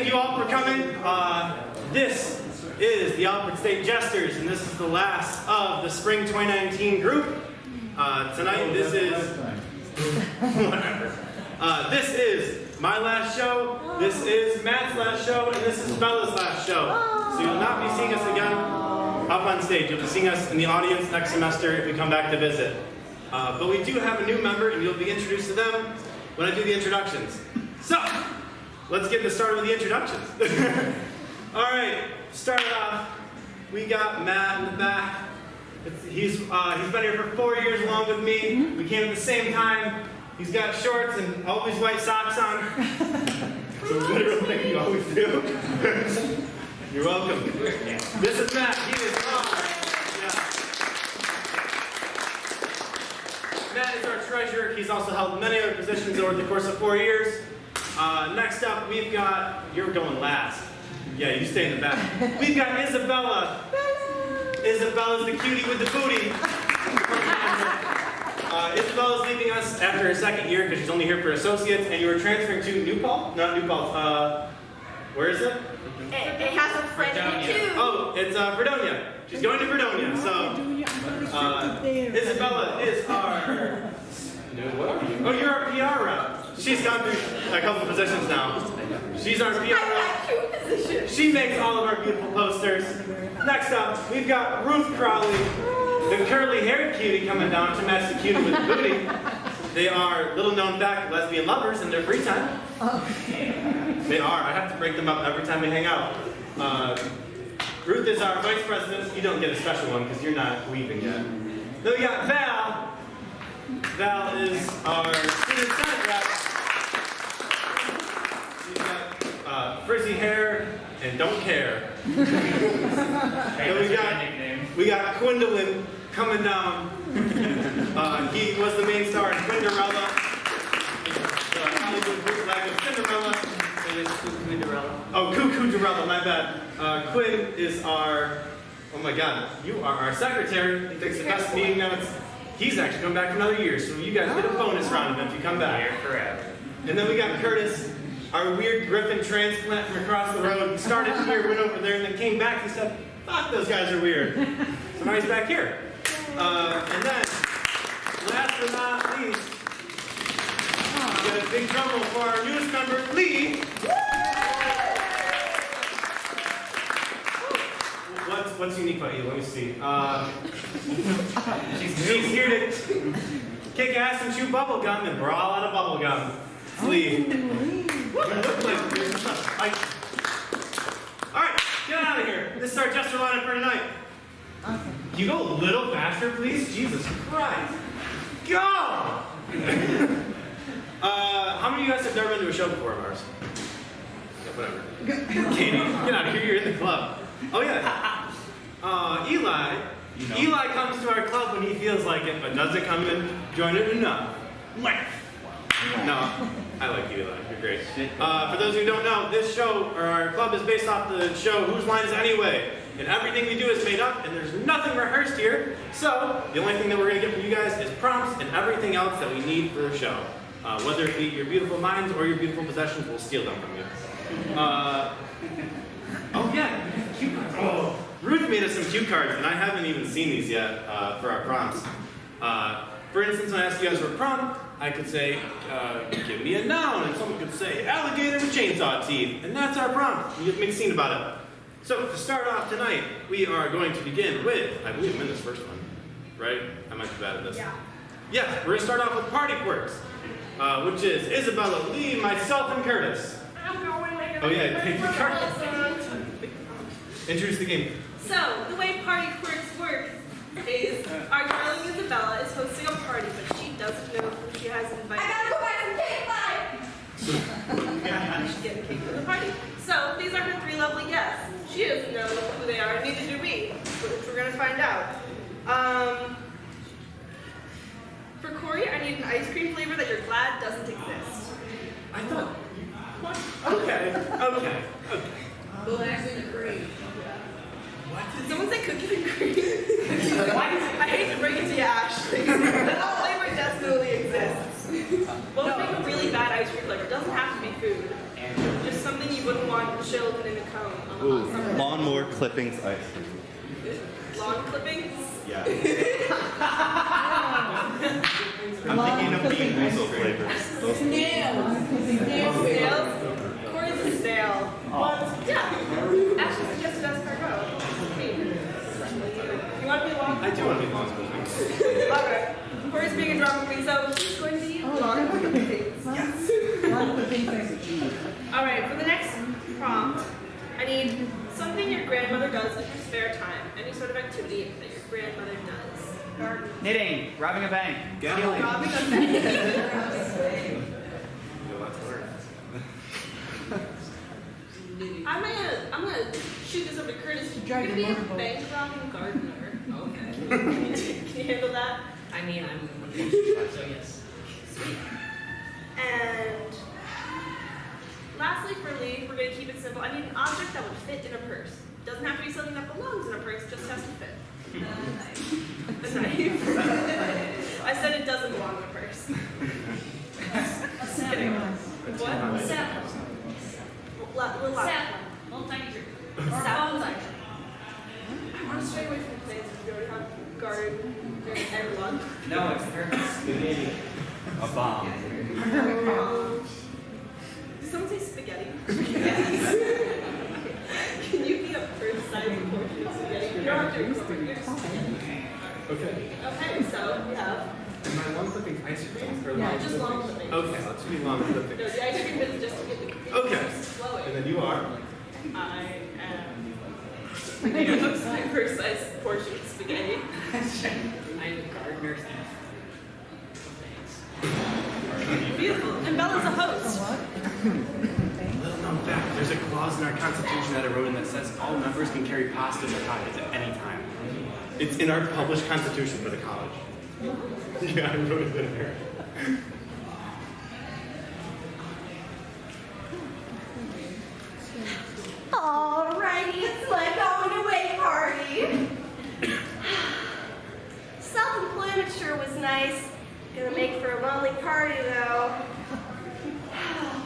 thank you all for coming. This is the Alfred State Jesters, and this is the last of the Spring 2019 group. Tonight, this is this is my last show, this is Matt's last show, and this is Bella's last show. So you'll not be seeing us again up on stage. You'll be seeing us in the audience next semester if we come back to visit. But we do have a new member, and you'll be introduced to them when I do the introductions. So, let's get started with the introductions. All right, start off. We got Matt in the back. He's been here for 4 years along with me. We came at the same time. He's got shorts and always white socks on. It's a literal thing you always do. You're welcome. This is Matt. He is Matt is our treasurer. He's also held many other positions over the course of 4 years. Next up, we've got, you're going last. Yeah, you stay in the back. We've got Isabella. Isabella's the cutie with the booty. Isabella's leaving us after her second year because she's only here for associates, and you were transferring to New Paltz? Not New Paltz. Where is it? It has a friend too. Oh, it's Fredonia. She's going to Fredonia. So, Isabella is our... What are you? Oh, you're our PR rep. She's gone through a couple positions now. She's our PR rep. She makes all of our beautiful posters. Next up, we've got Ruth Crowley, the curly-haired cutie coming down to match the cutie with the booty. They are little-known fact lesbian lovers in their free time. They are. I have to break them up every time we hang out. Ruth is our vice president. You don't get a special one because you're not weaving yet. Then we got Val. Val is our student senate rep. She's got frizzy hair and don't care. Then we got Quindolin coming down. He was the main star in Quinderella. Hollywood bootleg of Cinderella. Oh, Cuckoo-derella, my bad. Quinn is our, oh my god, you are our secretary. He takes the best meeting notes. He's actually coming back for another year, so you guys get a bonus round of him if you come back. Here forever. And then we got Curtis, our weird griffin transplant from across the road. He started here, went over there, and then came back and said, fuck, those guys are weird. So now he's back here. And then, last but not least, we got a big drum roll for our newest member, Lee. What's unique about you? Let me see. She's here to kick ass and chew bubble gum and brawl out of bubble gum. Lee. Alright, get out of here. This is our Jester lineup for tonight. Can you go a little faster, please? Jesus Christ. Go! How many of you guys have never been to a show before of ours? Yeah, whatever. Katie, get out of here. You're in the club. Oh, yeah. Eli. You know. Eli comes to our club when he feels like it, but doesn't come and join it enough. No, I like you, Eli. You're great. For those who don't know, this show, or our club, is based off the show Whose Line Is It Anyway? And everything we do is made up, and there's nothing rehearsed here. So, the only thing that we're going to get from you guys is prompts and everything else that we need for the show. Whether it be your beautiful minds or your beautiful possessions, we'll steal them from you. Oh yeah, cue cards. Oh, Ruth made us some cue cards, and I haven't even seen these yet for our prompts. For instance, when I asked you guys for a prompt, I could say, give me a noun, and someone could say, alligator with chainsaw teeth, and that's our prompt. You have to make a scene about it. So, to start off tonight, we are going to begin with, I believe I'm in this first one, right? I might be bad at this. Yeah. Yeah, we're going to start off with party quirks, which is Isabella, Lee, myself, and Curtis. I'm going like a Oh yeah, take your card. Introduce the game. So, the way party quirks work is our darling Isabella is hosting a party, but she doesn't know who she has invited. I gotta go buy some cake, She's getting cake for the party. So, these are her 3 lovely guests. She doesn't know who they are, neither do we, which we're gonna find out. For Corey, I need an ice cream flavor that you're glad doesn't exist. I thought... What? Okay. Well, actually, agree. What? Did someone say cookies and cream? I hate to bring it to you, Ashley. That flavor definitely exists. exists. What would make a really bad ice cream flavor? It doesn't have to be food. Just something you wouldn't want chilled in a cone on the hot summer. Lawnmower clippings ice cream. Lawn clippings? Yeah. I'm thinking of bean weasel flavors. Snails. Snails? Corey's a snail. Yeah. Ashley suggested escargot. You want to be long? I do want to be long. Alright. Corey's being a drama queen, so she's going to be long clippings. Yes. Alright, for the next prompt, I need something your grandmother does in her spare time. Any sort of activity that your grandmother does. Garden. Knitting, robbing a bank, stealing. Robbing a bank. I'm gonna shoot this over to Curtis. You're gonna be a bank robbing gardener. Okay. Can you handle that? I mean, I'm so yes. Sweet. And lastly, for Lee, we're gonna keep it simple. I need an object that would fit in a purse. Doesn't have to be something that belongs in a purse, just has to fit. A knife. I said it doesn't belong in a purse. Just kidding. What? Sapling. Sapling. Little tiny tree. Or phone line. I want to stray away from plants if you already have garden everyone. No, it's purpose. A bomb. Did someone say spaghetti? Can you be a person-sized portion of spaghetti? You don't have to explain your Okay. Okay, so we have. Am I long clipping ice cream or long Just long clippings. Okay, let's be long No, clippings. the ice cream is just to get the Okay. juices flowing. And then you are? I am. It looks like first-sized portion of spaghetti. I'm a gardener thief. Beautiful. And Bella's a host. Little known fact, there's a clause in our Constitution that I wrote in that says all members can carry pasta in their pockets at any time. It's in our published Constitution for the college. Yeah, I wrote it in there. Alrighty, it's my going away party. Self-employment sure was nice. Gonna make for a lonely party though.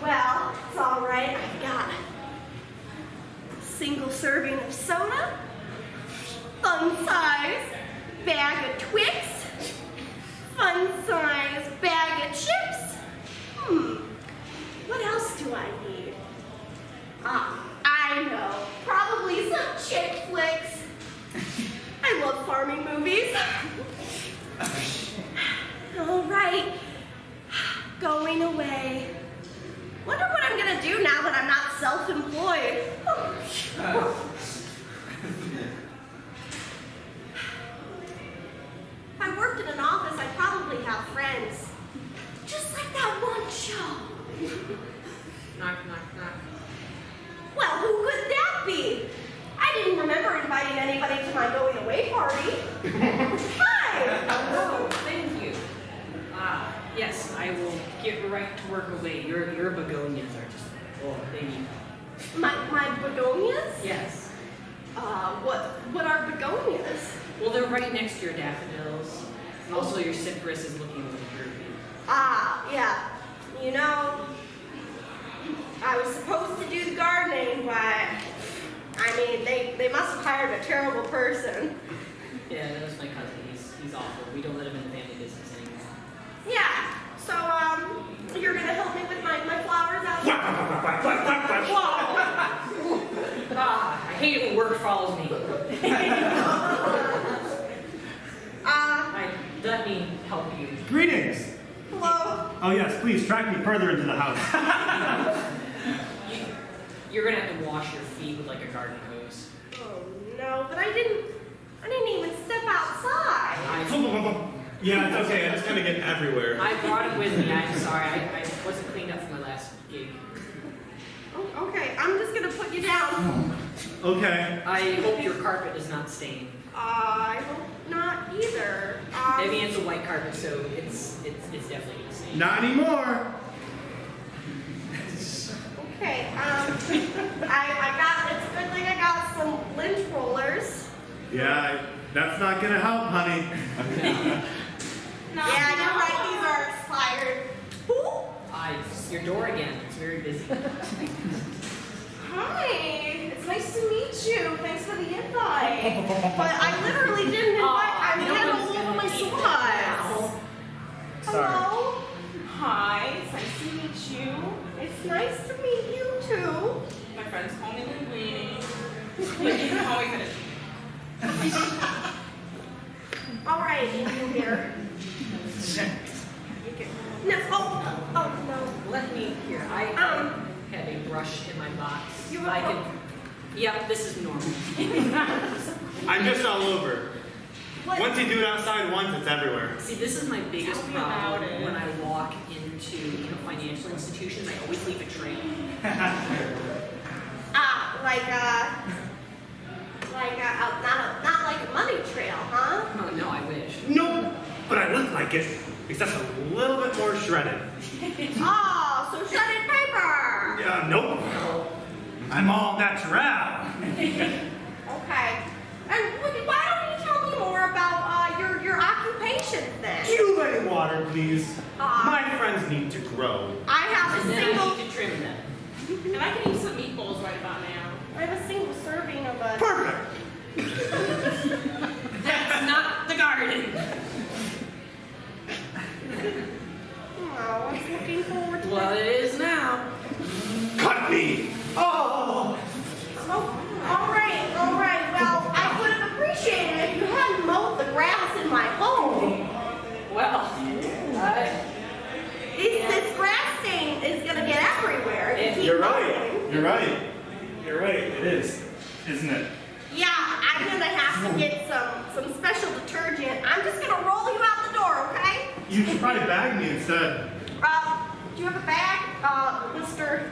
Well, it's alright. I've got a single serving of soda, fun size bag of Twix, fun size bag of chips. What else do I need? I know. Probably some chick flicks. I love farming movies. All right. Going away. Wonder what I'm gonna do now that I'm not self-employed. If I worked in an office, I'd probably have friends. Just like that one show. Knock, knock, knock. Well, who could that be? I didn't remember inviting anybody to my going away party. Hi! Oh, thank you. Yes, I will get right to work away. Your begonias are just, oh, they need. My begonias? Yes. What are begonias? Well, they're right next to your daffodils. And also your cypress is looking a little droopy. Yeah. You know, I was supposed to do the gardening, but I mean, they must have hired a terrible person. Yeah, that was my cousin. He's awful. We don't let him in the family business anymore. Yeah. So, you're gonna help me with my flowers out there? I hate it when work follows me. Let me help you. Greetings! Hello? Oh yes, please track me further into the house. You're gonna have to wash your feet with like a garden hose. Oh no, but I didn't even step outside. Yeah, it's okay. I just kind of get everywhere. I brought it with me. I'm sorry. I wasn't cleaned up for my last gig. Oh, okay, I'm just gonna put you down. Okay. I hope your carpet does not stain. I hope not either. Maybe it's a white carpet, so it's definitely gonna stain. Not anymore. Okay, it's a good thing I got some lint rollers. Yeah, that's not gonna help, honey. Yeah, you're right, these are door again. It's very busy. Hi, it's nice to meet you. Thanks for the invite. But I literally didn't invite. I'm getting all over my slides. Hello. Hi, it's nice to meet you. It's nice to meet you too. My friend's home and waiting. How are we gonna? All right, you here. No, oh no. Let me here. I have a brush in my box. You I have can. Yeah, this is normal. I'm just all over. What? Once you do it outside once, it's everywhere. See, this is my biggest Tell me about problem it. when I walk into financial institutions. I always leave a trail. Not like a money trail, huh? Oh no, I wish. Nope, but I look like it. Except a little bit more shredded. Oh, so shredded paper. Yeah, nope. I'm all natural. Okay. And why don't you tell me more about your occupation then? Too many water, please. Aw. My friends need to grow. I have And a then I single. need to trim them. And I can eat some meatballs right about now. I have a single serving of a. Perfect. That's not the garden. Oh, I was looking forward to Well, it is now. Cut me. Oh. Oh, all right. Well, I would have appreciated it if you hadn't mowed the grass in my home. Well, This grass stain is gonna get everywhere. if you keep You're mowing. right. You're right. You're right, it is. Isn't it? Yeah, I'm gonna have to get some special detergent. I'm just gonna roll you out the door, okay? You should probably bag me instead. Do you have a bag, Mr.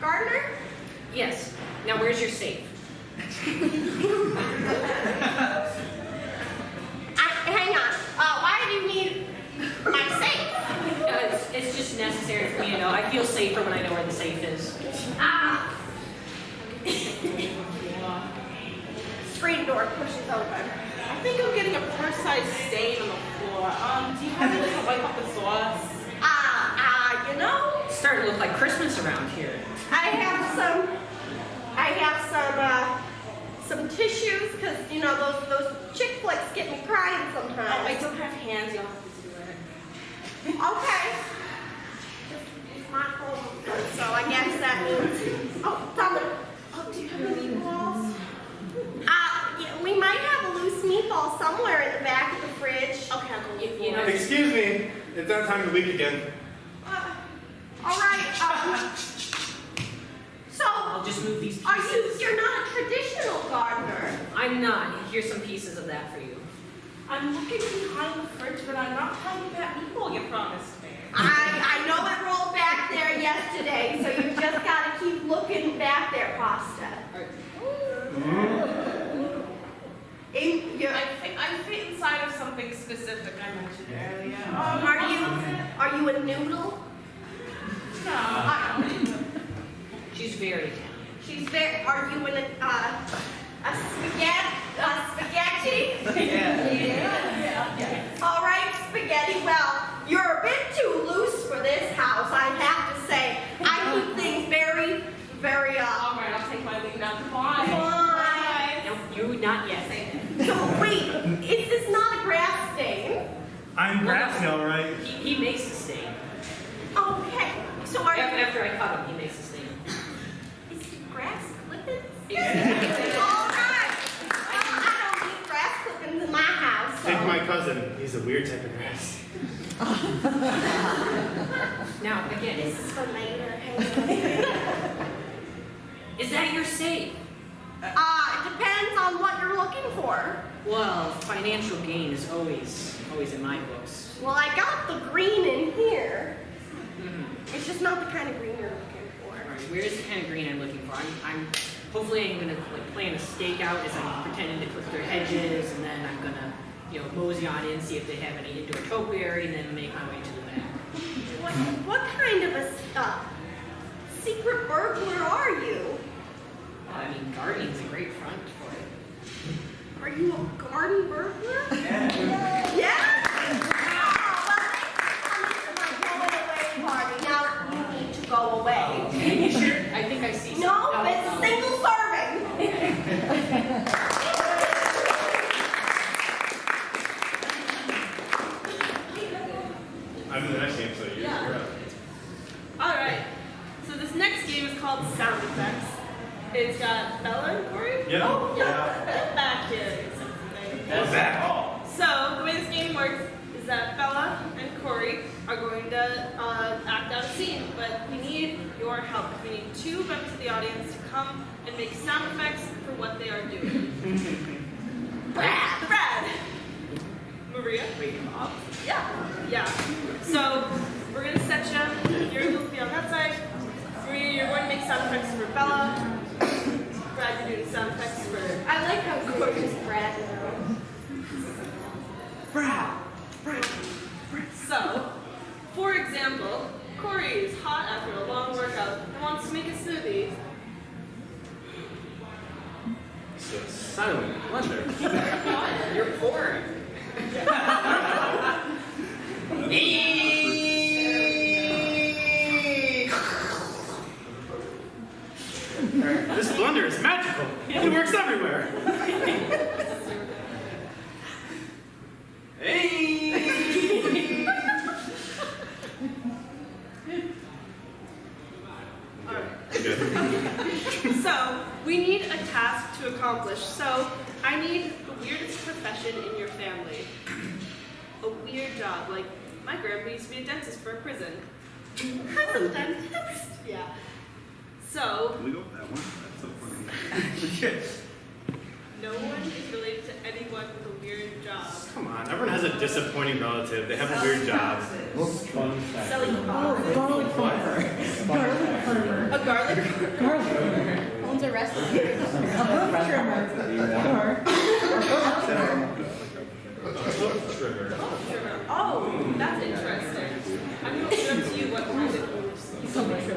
Gardner? yes. Now, where's your safe? Hang on. Why do you need my safe? It's just necessary for me to know. I feel safer when I know where the safe is. Screen door pushes open. I think I'm getting a purse-sized stain on the floor. Do you have anything to wipe up the sauce? You know, It's starting to look like Christmas around here. I have some tissues, because, you know, those chick flicks get me crying Oh, sometimes. I don't have hands. You'll have to do it. Okay. It's my home, so I guess that means. Oh, tell me. Oh, do you have any meatballs? Yeah, we might have a loose meatball somewhere in the back of the fridge. Okay, I'll go look You for know- it. Excuse me. It's that time of the week again. All right. So, I'll just move these are pieces. you're not a traditional gardener? I'm not. Here's some pieces of that for you. I'm looking behind the fridge, but I'm not finding that meatball you promised me. I know it rolled back there yesterday, so you just gotta keep looking back there, Pasta. I fit inside of something specific I mentioned earlier. Are you a noodle? No. She's very Italian. She's very. Are you in a spaghetti? Yeah. All right, spaghetti. Well, you're a bit too loose for this house, I have to say. I keep things very. All right, I'll take my leave now. Goodbye. Fine. No, you not yet. So wait, is this not a grass stain? I'm grassy, all right. He makes the stain. Okay. So are you? After I cut him, he makes the stain. Is it grass clippings? Exactly. All right. Well, I don't need grass clippings in my house. So. Take my cousin. He's a weird type of grass. Now, again, This is for later. Hang on. is that your safe? It depends on what you're looking for. Well, financial gain is always in my books. Well, I got the green in here. Mhm. It's just not the kind of green you're looking All for. right, where is the kind of green I'm looking for? Hopefully I'm gonna plan a stakeout as I'm pretending to clip their hedges, and then I'm gonna, mosey on in, see if they have any indoor topiary, and then make my way to the back. What kind of a secret burglar are you? Well, I mean, gardening's a great front for it. Are you a garden burglar? Yeah. Oh, well, thanks for coming to my going away party. Now, you I'm in the next game, so you're up. Alright, so this next game is called Sound Effects. It's got Bella and Corey. Yeah. Oh, yeah. Get back here. What's that? So, the way this game works is that Bella and Corey are going to act out a scene, but we need your help. We need 2 members of the audience to come and make sound effects for what they are doing. Brad! Maria? Wait, Bob? Yeah. So, we're going to set you. You're going to be on that side. Maria, you're going to make sound effects for Bella. Brad, you're doing sound effects for... I like how Corey just Brad now. Brad. So, for example, Corey is hot after a long workout and wants to make a smoothie. So silent wonder. You're pouring. This blender is magical. It works everywhere. Hey! So, we need a task to accomplish. So, I need the weirdest profession in your family. A weird job, like my grandpa used to be a dentist for a prison. I'm a dentist. Yeah. So, Can we go with that one? That's so funny. no one is related to anyone with a weird job. Come on, everyone has a disappointing relative. They have a weird job. Selling coffee. Garlic farmer. Garlic farmer. A garlic? Garlic. Owns a restaurant. A hoof trimmer. Oh, that's interesting. I'm going to leave it up to you what kind of moves you can make.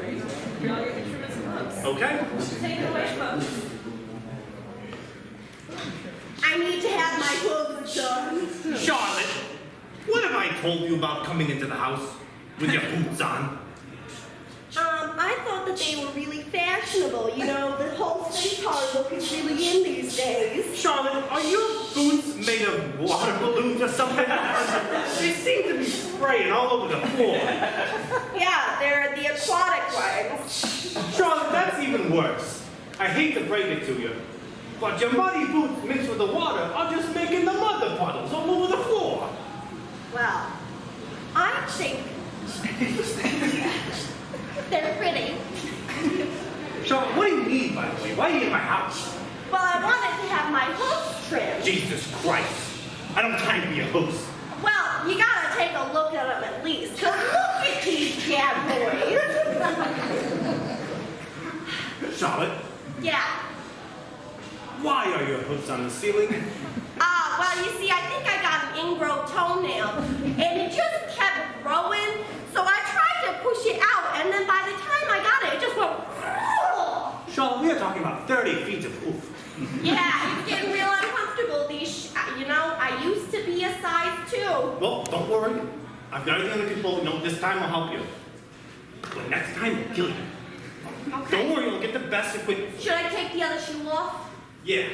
You're all your instruments and hooks. Okay? Take it away, folks. I need to have my hooves done. Charlotte, what have I told you about coming into the house with your boots on? I thought that they were really fashionable. You know, the whole streetcar look is really in these days. Charlotte, are your boots made of water balloons or something? They seem to be spraying all over the floor. Yeah, they're the aquatic ones. Charlotte, that's even worse. I hate to break it to you, but your muddy boots mixed with the water are just making the mud puddles all over the floor. Well, I think they're pretty. Charlotte, what do you need, by the way? Why are you in my house? Well, I wanted to have my hooves trimmed. Jesus Christ. I don't have time to be a host. Well, you gotta take a look at them at least. Cause look at these bad boys. Charlotte, Yeah. why are your hooves on the ceiling? Well, you see, I think I got an ingrown toenail, and it just kept growing, so I tried to push it out, and then by the time I got it, it just went... Charlotte, we are talking about 30 feet of hoof. Yeah, it's getting real uncomfortable. You know, I used to be a size 2. Well, don't worry. I've got everything under control. No, this time I'll help you. But next time, I'll kill you. Okay. Don't worry, I'll get the best equipment. Should I take the other shoe off? Yeah.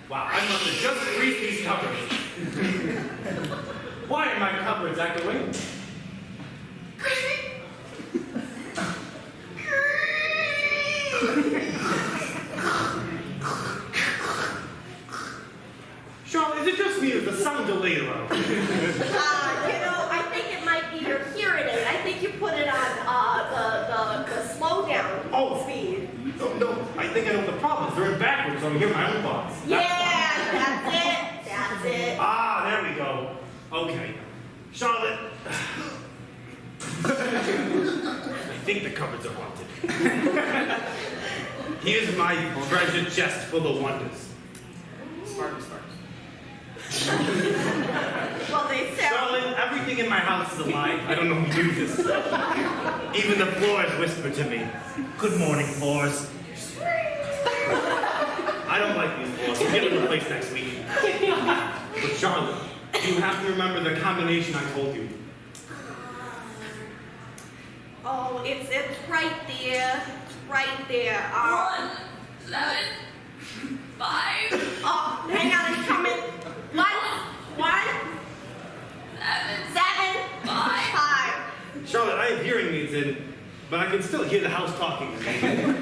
Wow, I must have just greased these cupboards. Why are my cupboards echoing? Charlotte, is it just me or is the sound delayed around? You know, I think it might be your hearing aid. I think you put it on the slow down speed. No, I think I know what the problem is. They're in backwards, so I'm hearing my own thoughts. Yeah, that's it. That's it. Ah, there we go. Okay. Charlotte. I think the cupboards are haunted. Here's my treasure chest full of wonders. Sparks. Well, they sound... Charlotte, everything in my house is alive. I don't know who do this. Even the floors whisper to me. Good morning, floors. I don't like these floors. We'll get them replaced next week. But Charlotte, you have to remember the combination I told you. Oh, it's right there. It's right there. 1, 11. 5. Oh, hang on, it's coming. 1, 7, 5. Charlotte, I have hearing aids in, but I can still hear the house talking. Okay.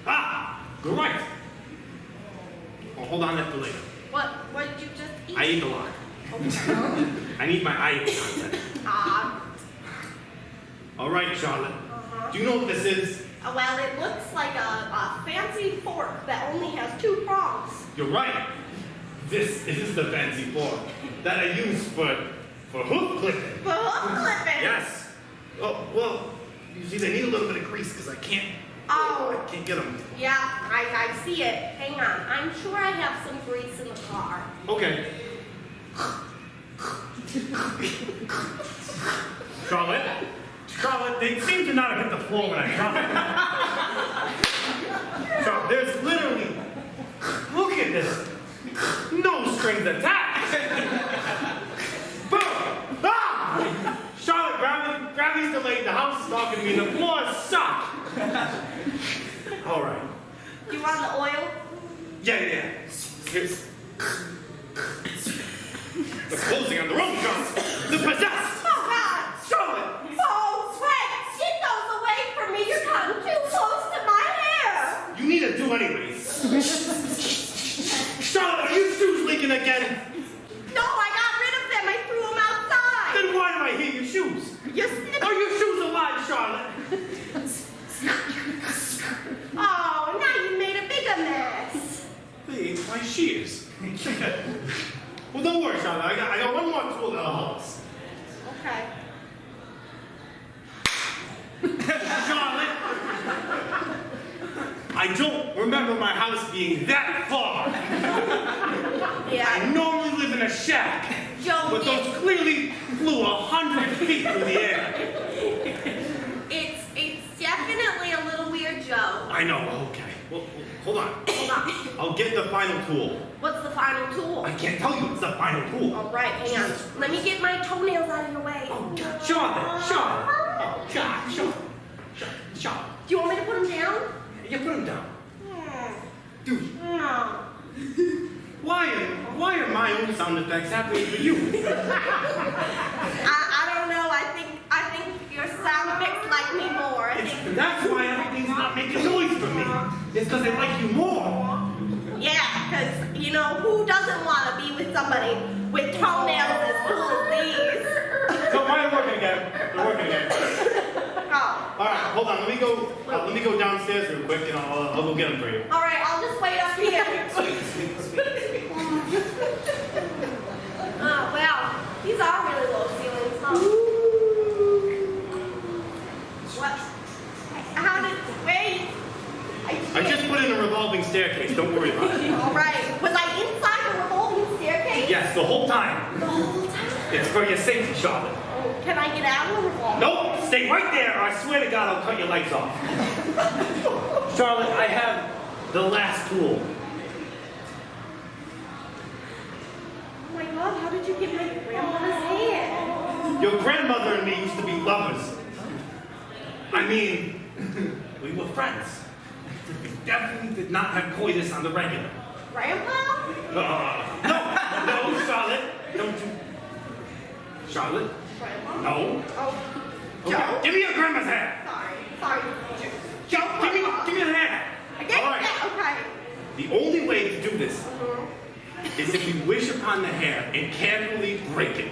Ah, great. I'll hold on that for later. What did you just eat? I ate a lot. I need my iron content. All right, Charlotte. Do you know what this is? Well, it looks like a fancy fork that only has 2 prongs. You're right. This is the fancy fork that I use for hoof clipping. For hoof clipping? Yes. Oh, well, you see, they need a little bit of grease because I can't get them. Yeah, I see it. Hang on. I'm sure I have some grease in the car. Okay. Charlotte, they seem to not have hit the floor when I dropped it. So there's literally, look at this, no strings attached. Boom! Ah! Charlotte, gravity's delayed, the house is talking to me, the floors suck. All right. You want the oil? Yeah. Here's... The closing on the room, Charlotte. The possessed. Oh, God. Charlotte. Oh, Fred, get those away from me. You're cutting too close to my hair. You need to do anyways. Charlotte, are your shoes leaking again? No, I got rid of them. I threw them outside. Then why do I hear your shoes? You snipped. Are your shoes alive, Charlotte? Oh, now you made a bigger mess. Hey, my shears. Well, don't worry, Charlotte. I got one more tool that'll help us. Okay. Charlotte, I don't remember my house being that far. Yeah. I normally live in a shack, Joe, but those clearly flew 100 feet through the air. It's definitely a little weird, Joe. I know. Okay. Well, hold on. Hold on. I'll get the final tool. What's the final tool? I can't tell you it's the final tool. All right, hang on. Let me get my toenails out of your way. Oh, God. Charlotte. Oh, God. Charlotte. Do you want me to put them down? You put them down. Dude, No. why are my own sound effects happening for you? I don't know. I think your sound effects like me more. That's why everything's not making noise for me. It's because they like you more. Yeah, because, you know, who doesn't want to be with somebody with toenails as cool as these? So mine are working again. They're working again. Oh. All right, hold on. Let me go downstairs real quick, and I'll go get them for you. All right, I'll just wait up here. Oh, wow. These are really low ceilings, huh? What? How did... Wait. I just put in a revolving staircase. Don't worry about it. All right. Was I inside the revolving staircase? Yes, the whole time. The whole time? It's for your safety, Charlotte. Oh, can I get out of the revolving? Nope, stay right there, or I swear to God I'll cut your legs off. Charlotte, I have the last tool. Oh my God, how did you get my grandmother's hand? Your grandmother and me used to be lovers. I mean, we were friends. We definitely did not have coitus on the regular. Grandpa? No, Charlotte. Don't you... Charlotte? Grandpa? No. Oh, Okay, Joe? give me your grandma's hat. Sorry. Joe, give me the hat. Okay, All right. yeah, okay. The only way to do this is if you wish upon the hair and carefully break it.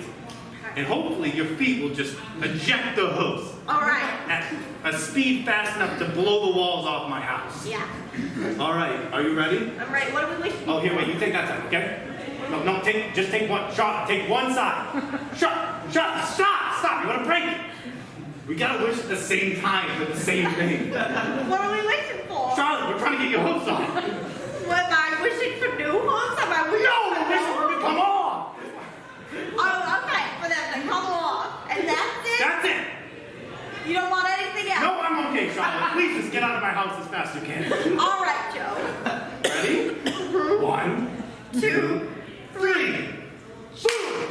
And hopefully your feet will just eject the hooves All right. at a speed fast enough to blow the walls off my house. Yeah. All right, are you ready? I'm ready. What are we waiting Oh, here, wait, you take that side, okay? No, just take one. Charlotte, take one side. Stop! You want to break it? We gotta wish at the same time for the same thing. What are we wishing for? Charlotte, we're trying to get your hooves off. What, am I wishing for new hooves? Am I wishing No, for we're wishing for them to come off. Oh, okay, for them to come off. And that's it? That's it. You don't want anything else? No, I'm okay, Charlotte. Please just get out of my house as fast as you can. All right, Joe. Ready? 1, 2, 3. Boom!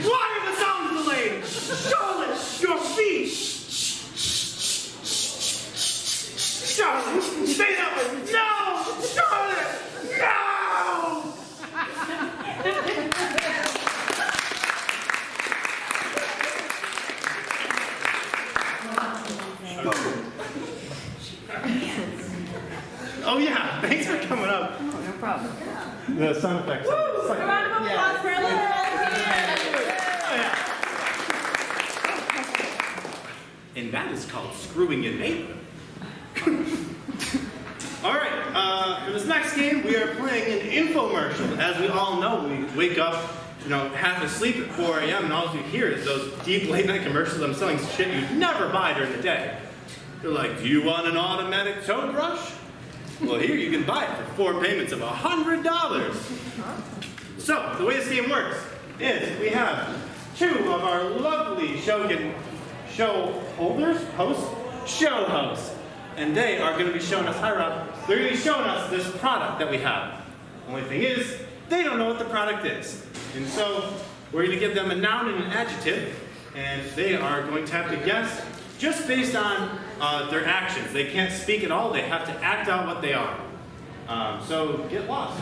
Why are the sounds delayed? Charlotte, your feet! Charlotte, stay that way! No! Charlotte! coming up. Oh, no problem. The sound effects. A round of applause for our little And that is called screwing your neighbor. All right, for this next game, we are playing an infomercial. As we all know, we wake up, half asleep at 4 a.m. and all you hear is those deep late night commercials. I'm selling shit you'd never buy during the day. They're like, do you want an automatic toe brush? Well, here you can buy it for 4 payments of $100. So, the way this game works is we have 2 of our lovely show hosts, and they are going to be showing us, hi Rob, they're going to be showing us this product that we have. Only thing is, they don't know what the product is. And so, we're going to give them a noun and an adjective, and they are going to have to guess just based on their actions. They can't speak at all, they have to act out what they are. So, get lost.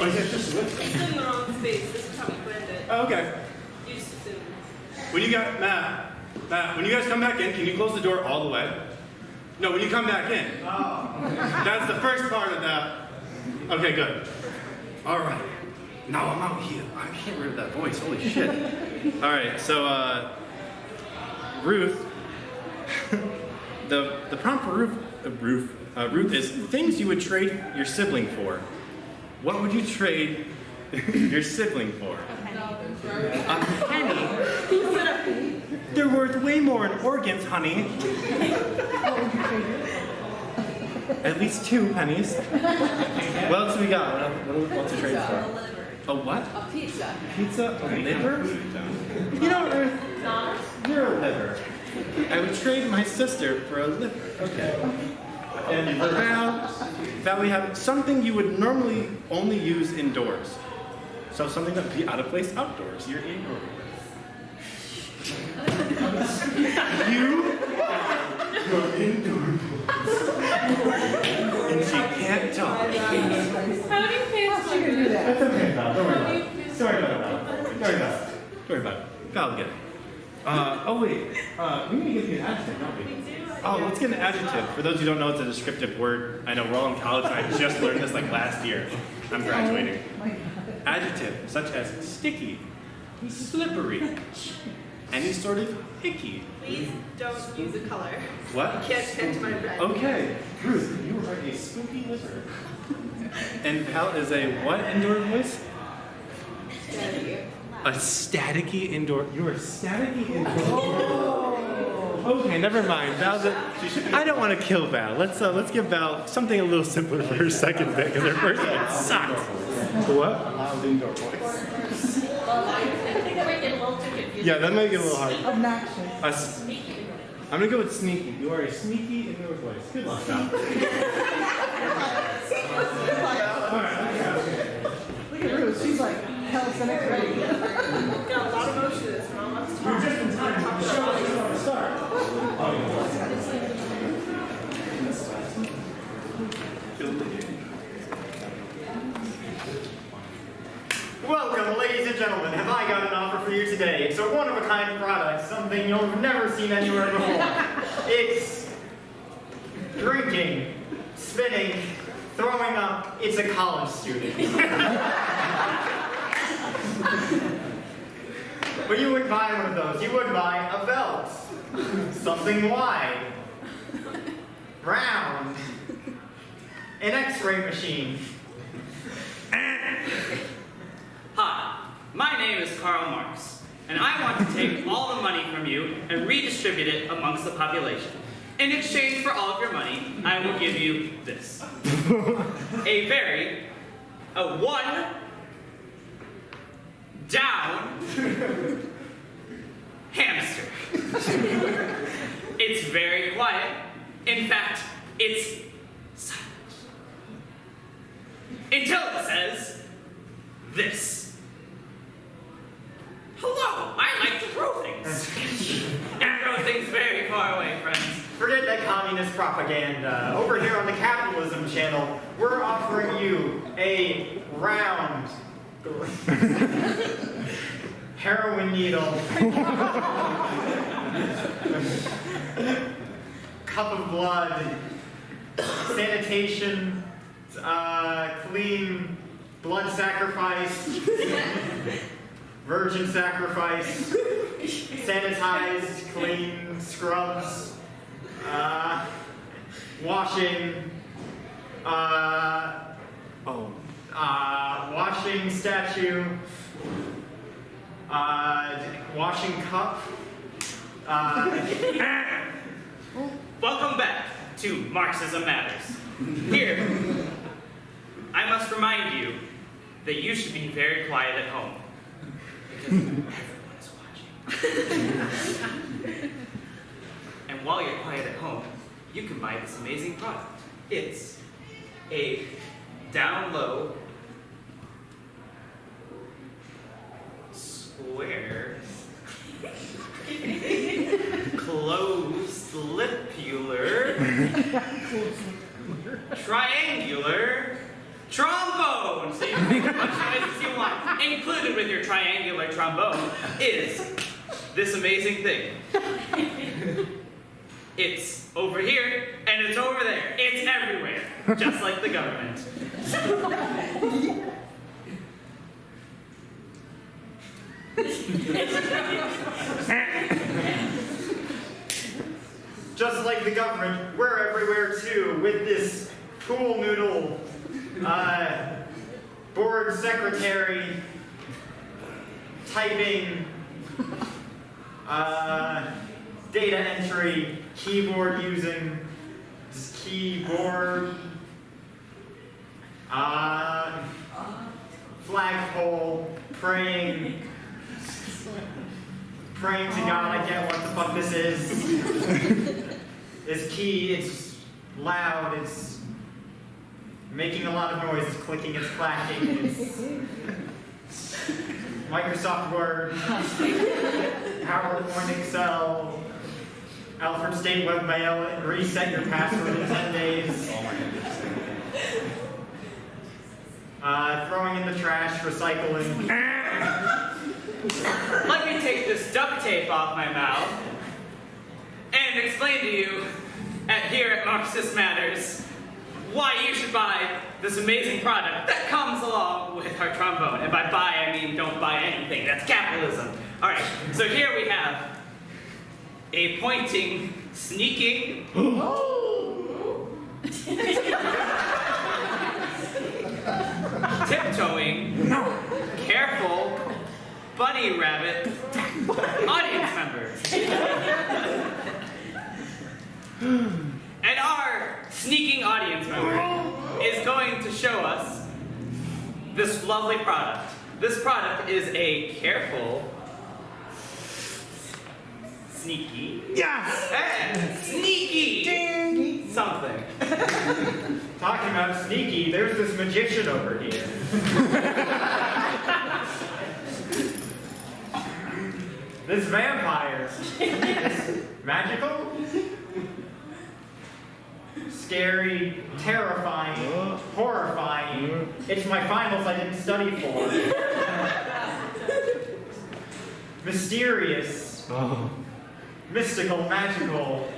Oh, yeah, just switch. It's in the wrong space. This is how we planned it. Oh, okay. You just assume. When you got, Matt, when you guys come back in, can you close the door all the way? No, when you come back in. Oh. That's the first part of that. Okay, good. All right. Now I'm out here. I can't remember that voice. Holy shit. All right, so, Ruth, the prompt for Ruth is things you would trade your sibling for. What would you trade your sibling for? A penny. They're worth way more in organs, honey. At least 2 pennies. What else do we got? What's a trade for? A what? A pizza. Pizza? A liver? You know, Ruth, you're a liver. I would trade my sister for a liver. Okay. And for Val, we have something you would normally only use indoors. So something that would be out of place outdoors. You're indoors. You are indoor. And she can't talk. How do you pants like do that? That's okay, Val. Don't worry about it. Sorry about it, Val. Sorry about it. Sorry about it. Val will get it. Oh wait, we need to get you an adjective, don't we? Oh, let's get an adjective. For those who don't know, it's a descriptive word. I know we're all in college and I just learned this like last year. I'm graduating. Adjective, such as sticky, slippery, any sort of icky. Please don't use a color. What? You can't hint my red. Okay, Ruth, you are a spooky lizard. And Val is a what indoor voice? A staticky indoor. You are staticky indoor. Okay, never mind. Val's I don't want to kill Val. Let's give Val something a little simpler for her second bit, because her first bit sucks. What? A loud indoor voice. I think that might get a little too confusing. Yeah, that might get a little hard. Obnoxious. I'm gonna go with sneaky. You are a sneaky indoor voice. Good luck, Val. Alright, Look at Ruth. She's like calisthenics ready. Got a lot of motion in this one. Let's talk. You're just in time. The show is going to start. Welcome, ladies and gentlemen. Have I got an offer for you today? It's a one-of-a-kind product, something you've never seen anywhere before. It's drinking, spinning, throwing up. It's a college student. But you wouldn't buy one of those. You would buy a belt. Something wide, round, an X-ray machine. Hi, my name is Karl Marx, and I want to take all the money from you and redistribute it amongst the population. In exchange for all of your money, I will give you this. a one down hamster. It's very quiet. In fact, it's silent. Until it says this. Hello, I like to throw things. And throw things very far away, friends. Forget that communist propaganda. Over here on the Capitalism Channel, we're offering you a round heroin needle, cup of blood, sanitation, Clean blood sacrifice, virgin sacrifice, sanitized, clean scrubs, washing, washing statue, washing cup. Welcome back to Marxism Matters. Here, I must remind you that you should be very quiet at home. Because everyone is watching. And while you're quiet at home, you can buy this amazing product. It's a down-low, square, closed lipular, triangular trombone. So you can make as much noise as you want. Included with your triangular trombone is this amazing thing. It's over here and it's over there. It's everywhere, just like the government. Just like the government, we're everywhere too, with this pool noodle, board secretary, typing, data entry, keyboard using, keyboard, flagpole, praying to God I get what the fuck this is. It's key, it's loud, it's making a lot of noise, it's clicking, it's clacking, it's Microsoft Word, PowerPoint, Excel, Alfred State Webmail, reset your password in 10 days. Throwing in the trash, recycling. Let me take this duct tape off my mouth and explain to you here at Marxist Matters why you should buy this amazing product that comes along with our trombone. And by buy, I mean don't buy anything. That's capitalism. All right, so here we have a pointing, sneaking, tiptoeing, careful, bunny rabbit, audience member. And our sneaking audience member is going to show us this lovely product. This product is a careful, sneaky, sneaky, ding, something. Talking about sneaky, there's this magician over here. This vampire. It's magical, scary, terrifying, horrifying. It's my finals I didn't study for. Mysterious, mystical, magical,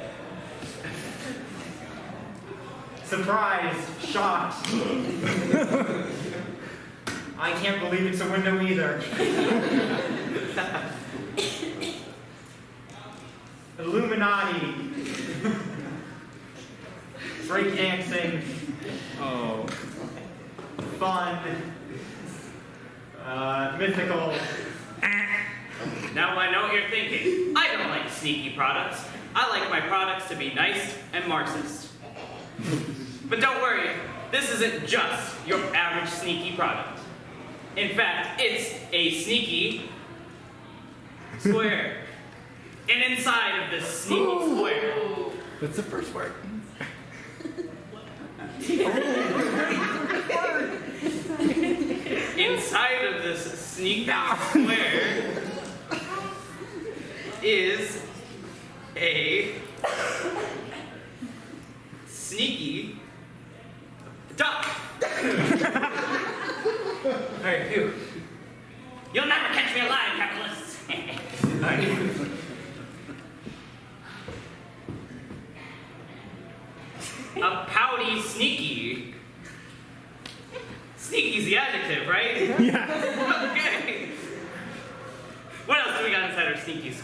surprised, shocked. I can't believe it's a window either. Illuminati. Breakdancing. Fun. Mythical. Now I know what you're thinking. I don't like sneaky products. I like my products to be nice and Marxist. But don't worry, this isn't just your average sneaky product. In fact, it's a sneaky square. And inside of this sneaky square... That's the first word. Inside of this sneaky square is a sneaky duck. Alright, phew. You'll never catch me alive, capitalists. A pouty sneaky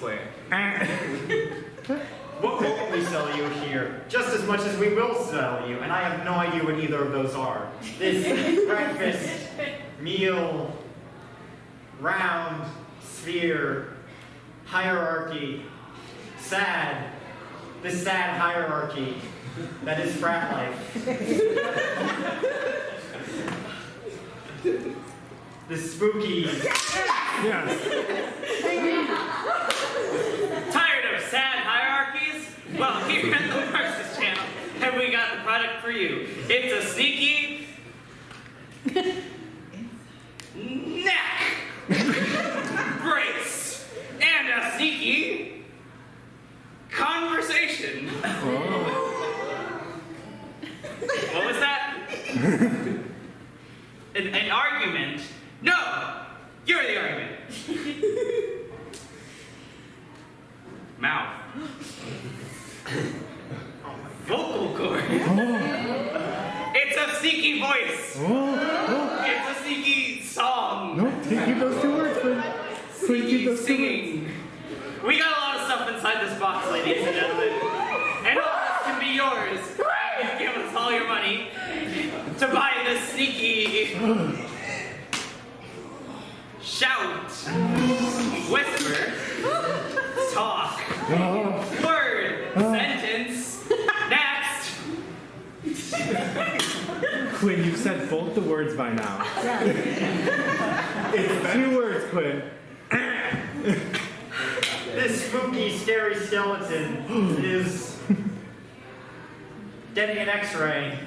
square. What will we sell you here? Just as much as we will sell you, and I have no idea what either of those are. This breakfast, meal, round, sphere, hierarchy, sad. This sad hierarchy that is frat life. This spooky. Yes. Tired of sad hierarchies? Well, here at the Marxist channel, have we got the product for you. It's a sneaky neck brace and a sneaky conversation. What was that? An argument? No! You're the argument. Mouth. Vocal cord. It's a sneaky voice. It's a sneaky song. No, keep those 2 words, Quinn. Quinn, keep those 2 Singing. We got a lot of stuff inside this box, ladies and gentlemen. And all this can be yours. You give us all your money to buy this sneaky shout, whisper, talk, word, sentence, next. Quinn, you've said both the words by now. It's 2 words, Quinn. This spooky, scary skeleton is getting an X-ray.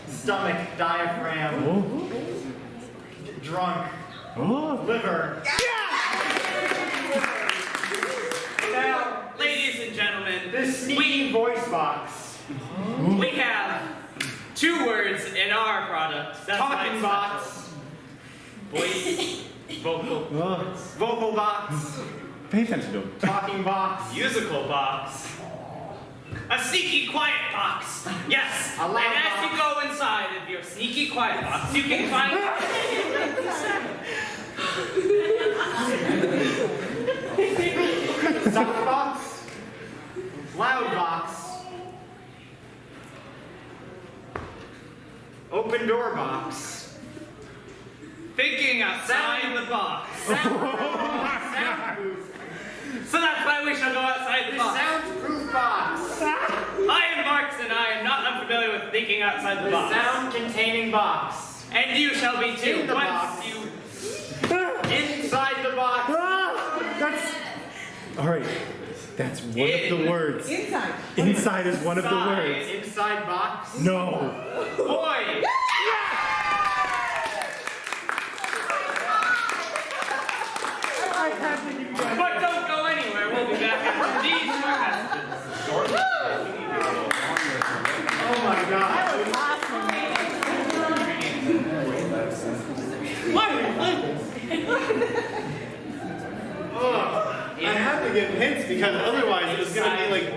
Stomach, diaphragm, drunk, liver. Now, Ladies and gentlemen, this sneaky voice box. we have 2 words in our product. That's Talking why box. it's vocal, Vocal box. Pay attention to him. Talking box. musical box, a sneaky quiet box. Yes. A loud And as box. you go inside of your sneaky quiet box, you can find Sound box. Loud box. Open door box. thinking outside the box. Soundproof. So that's why we shall go outside the The box. soundproof box. I am Marx and I am not unfamiliar with thinking outside the The box. sound-containing box. And you shall be too. In the Once box. you Inside the box. That's all right. That's one of the words. Inside. Inside is one of the Inside. words. Inside box. No. boy. But don't go anywhere. We'll be back after these short messages. Oh my god. I have to give hints because otherwise it was going to be like,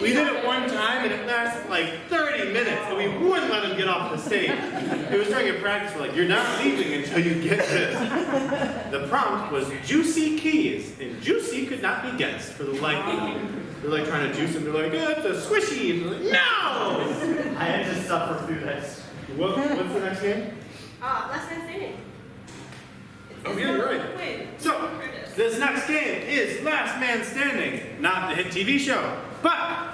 we did it one time and it lasted like 30 minutes and we wouldn't let him get off the stage. It was during a practice, we're like, you're not leaving until you get this. The prompt was juicy keys, and juicy could not be guessed for the life of them. They're like trying to juice them, they're like, it's a squishy. And they're like, no! I had to suffer through this. What's the next game? Last Man Standing. Oh, yeah, you're right. So, this next game is Last Man Standing, not the hit TV show. But,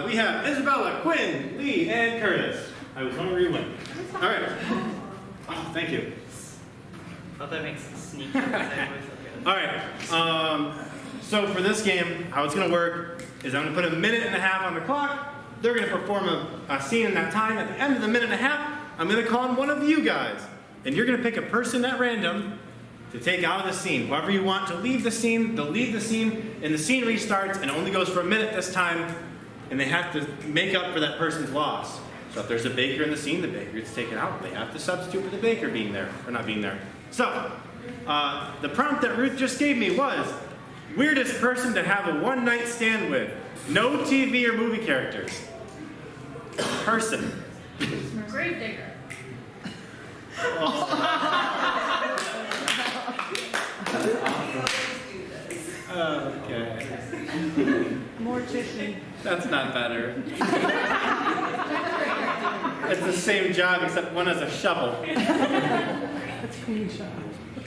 we have Isabella, Quinn, Lee, and Curtis. I was wondering where you went. All right. Oh, thank you. Thought that makes it sneaky. All right. So for this game, how it's going to work is I'm going to put a minute and a half on the clock. They're going to perform a scene in that time. At the end of the minute and a half, I'm going to call on one of you guys. And you're going to pick a person at random to take out of the scene. Whoever you want to leave the scene, they'll leave the scene, and the scene restarts, and it only goes for a minute this time, and they have to make up for that person's loss. So if there's a baker in the scene, the baker gets taken out. They have to substitute for the baker being there, or not being there. So, the prompt that Ruth just gave me was, weirdest person to have a one-night stand with. No TV or movie characters. Person. Gravedigger. Okay. Mortician. That's not better. It's the same job except one has a shovel. That's clean shot.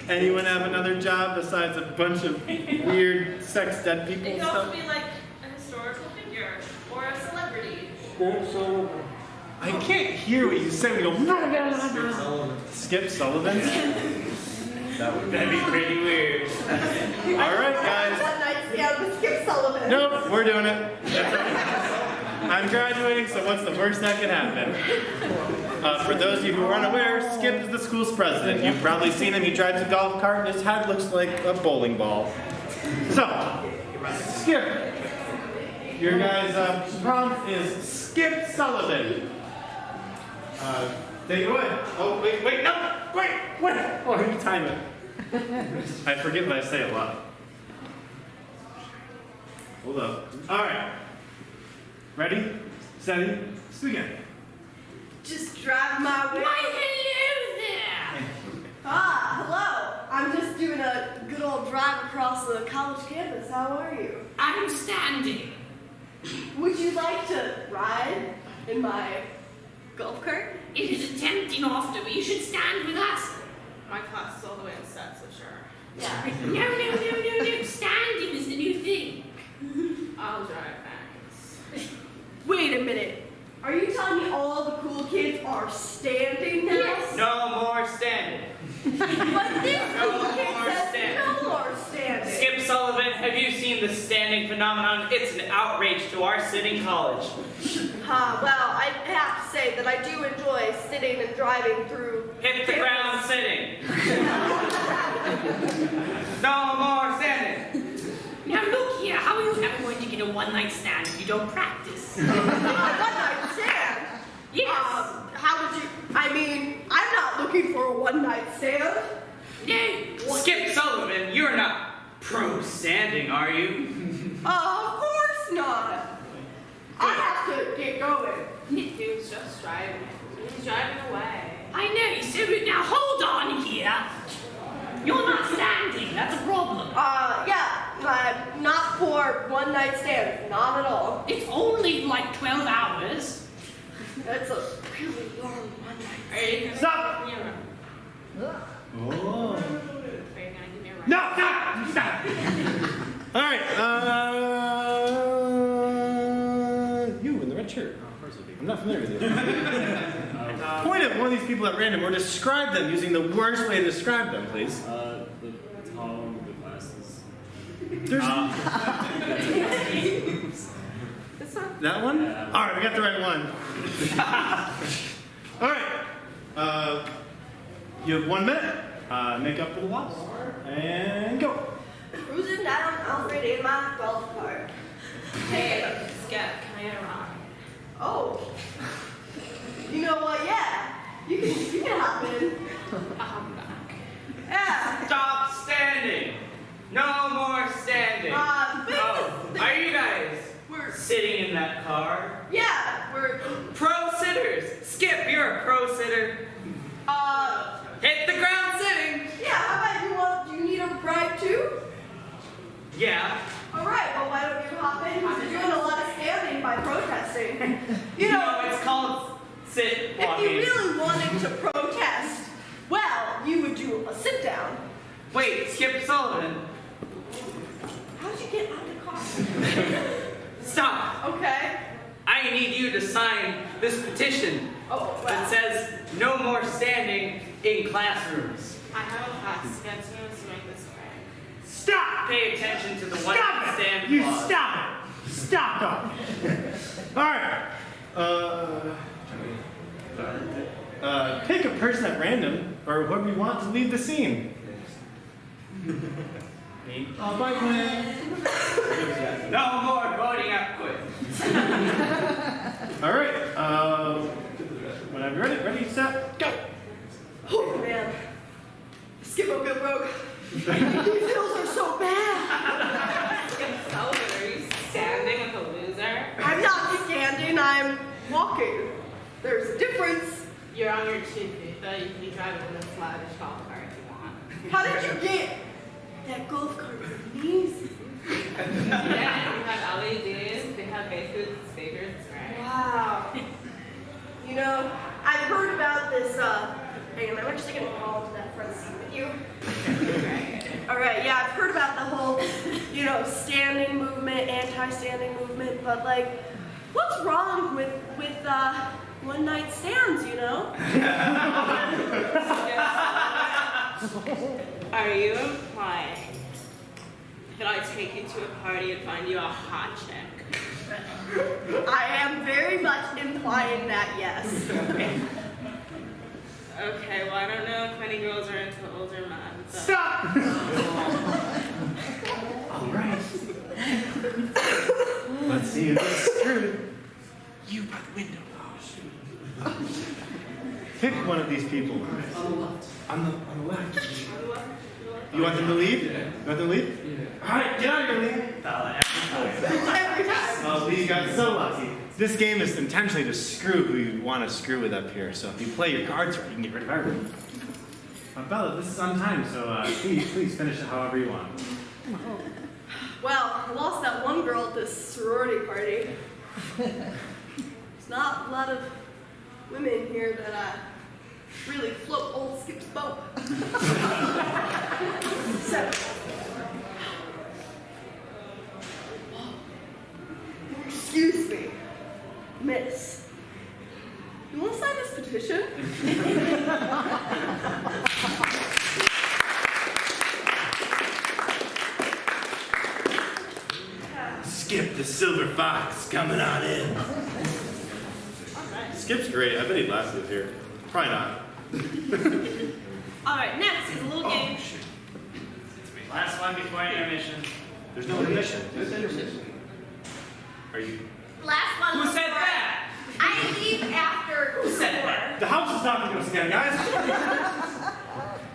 Anyone have another job besides a bunch of weird sex dead people It and could also stuff? be like a historical figure or a celebrity. I can't hear what you say. We go. Skip Sullivan. That'd be pretty weird. All right, guys. One night stand with Skip Sullivan. Nope, we're doing it. I'm graduating, so what's the worst that can happen? For those of you who are unaware, Skip is the school's president. You've probably seen him. He drives a golf cart, and his head looks like a bowling ball. So, Skip, your guys' prompt is Skip Sullivan. Take it away. Oh, wait, no, wait. Oh, you time it. I forget what I say a lot. Hold up. All right. Ready, steady, begin. Just drive my way. Why, hello there! Hello. I'm just doing a good old drive across the college campus. How are you? I'm standing. Would you like to ride in my golf cart? It is a tempting offer, but you should stand with us. My class is all the way in set, so sure. Yeah. No. Standing is the new thing. I'll drive back. Wait a minute. Are you telling me all the cool kids are standing now? Yes. No more standing. But this No cool kid more says standing. no more standing. Skip Sullivan, have you seen the standing phenomenon? It's an outrage to our sitting college. Well, I have to say that I do enjoy sitting and driving through. Hit the ground sitting. No more standing. Now look here, how are you ever going to get a one-night stand if you don't practice? One night stand. Yes. How would you? I mean, I'm not looking for a one night stand. No. Skip Sullivan, you're not pro-standing, are you? Of course not. I have to get going. Dude's just driving. He's driving away. I know, so now hold on here. You're not standing, that's a problem. Yeah, not for one night stands, not at all. It's only like 12 hours. That's a really long one night. Are you gonna Stop! give me a run? Oh. Are you gonna give me a run? No, stop! All right, you in the red shirt. I'm not familiar with you. Point at one of these people at random or describe them using the worst way to describe them, please. The tall with the glasses. There's that one? All right, we got the right one. All right. You have 1 minute. Make up for the loss. And go. Cruising down Alfred in my golf cart. Hey, Skip, can I get a rock? Oh. You know what? Yeah. You can hop in. I'm back. Yeah. Stop standing. No more standing. Are you guys sitting in that car? Yeah, we're Pro-sitters. Skip, you're a pro-sitter. Hit the ground sitting. yeah, how about do you need a ride too? Yeah. Alright, well why don't you hop in? You're doing a lot of standing by protesting. You know, No, it's called sit if walking. you really wanted to protest, well, you would do a sit down. Wait, Skip Sullivan. How'd you get out of the car? Stop. Okay. I need you to sign this petition Oh, that well. says no more standing in classrooms. I have a class scheduled to make this way. Stop! Pay attention to the one Stop it! stand You clause. stop it! Stop it! All right. Pick a person at random, or whoever you want to leave the scene. Me. Oh, bye, Glenn. No more voting up quick. All right. Whenever you're ready, set, go. Oh man. Skip a good rogue. These hills are so bad. Skip Sullivan, are you standing like a loser? I'm not standing, I'm walking. There's a difference. You're on your 2 feet, though you can be driving in a lavish golf cart if you want. How did you get that golf cart? Is amazing. you know, standing movement, anti-standing movement, but like, what's wrong with one night stands, you know? Are you implying that I take you to a party and find you a hot chick? I am very much implying that, yes. Okay, well, I don't know if any girls are into older men. But... Stop! All right. Let's see who gets screwed. You by the window. Pick one of these people. On the left. You want them to leave? You want them to leave? Yeah. All right, get out of here, Liam. Every time. Oh, these guys are so lucky. This game is intentionally to screw who you want to screw with up here. So if you play your cards right, you can get rid of everyone. Bella, this is on time, so please finish it however you want. Well, I lost that one girl at this sorority party. There's not a lot of women here that really float old Skip's boat. So, excuse me, miss. You want to sign this petition? Skip the silver fox coming on in. Skip's great. I bet he'd last this here. Probably not. All right, next is a little game. Last one before intermission. There's no intermission. Are you? Last one. Who said that? I leave after. Who said that? The house is knocking us again, guys.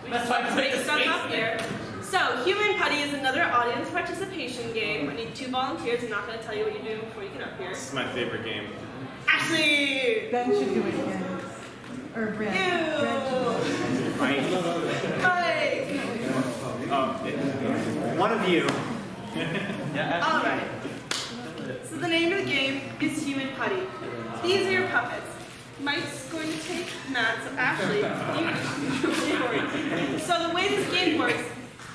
That's why I'm putting Sum up here. So, Human Putty is another audience participation game. I need 2 volunteers. I'm not going to tell you what you're doing before you get up here. This is my favorite game. Ashley! Ben should do it again. Or Brent. Mike! One of you. Alright. So the name of the game is Human Putty. These are your puppets. Mike's going to take Matt, so Ashley, you So the way this game works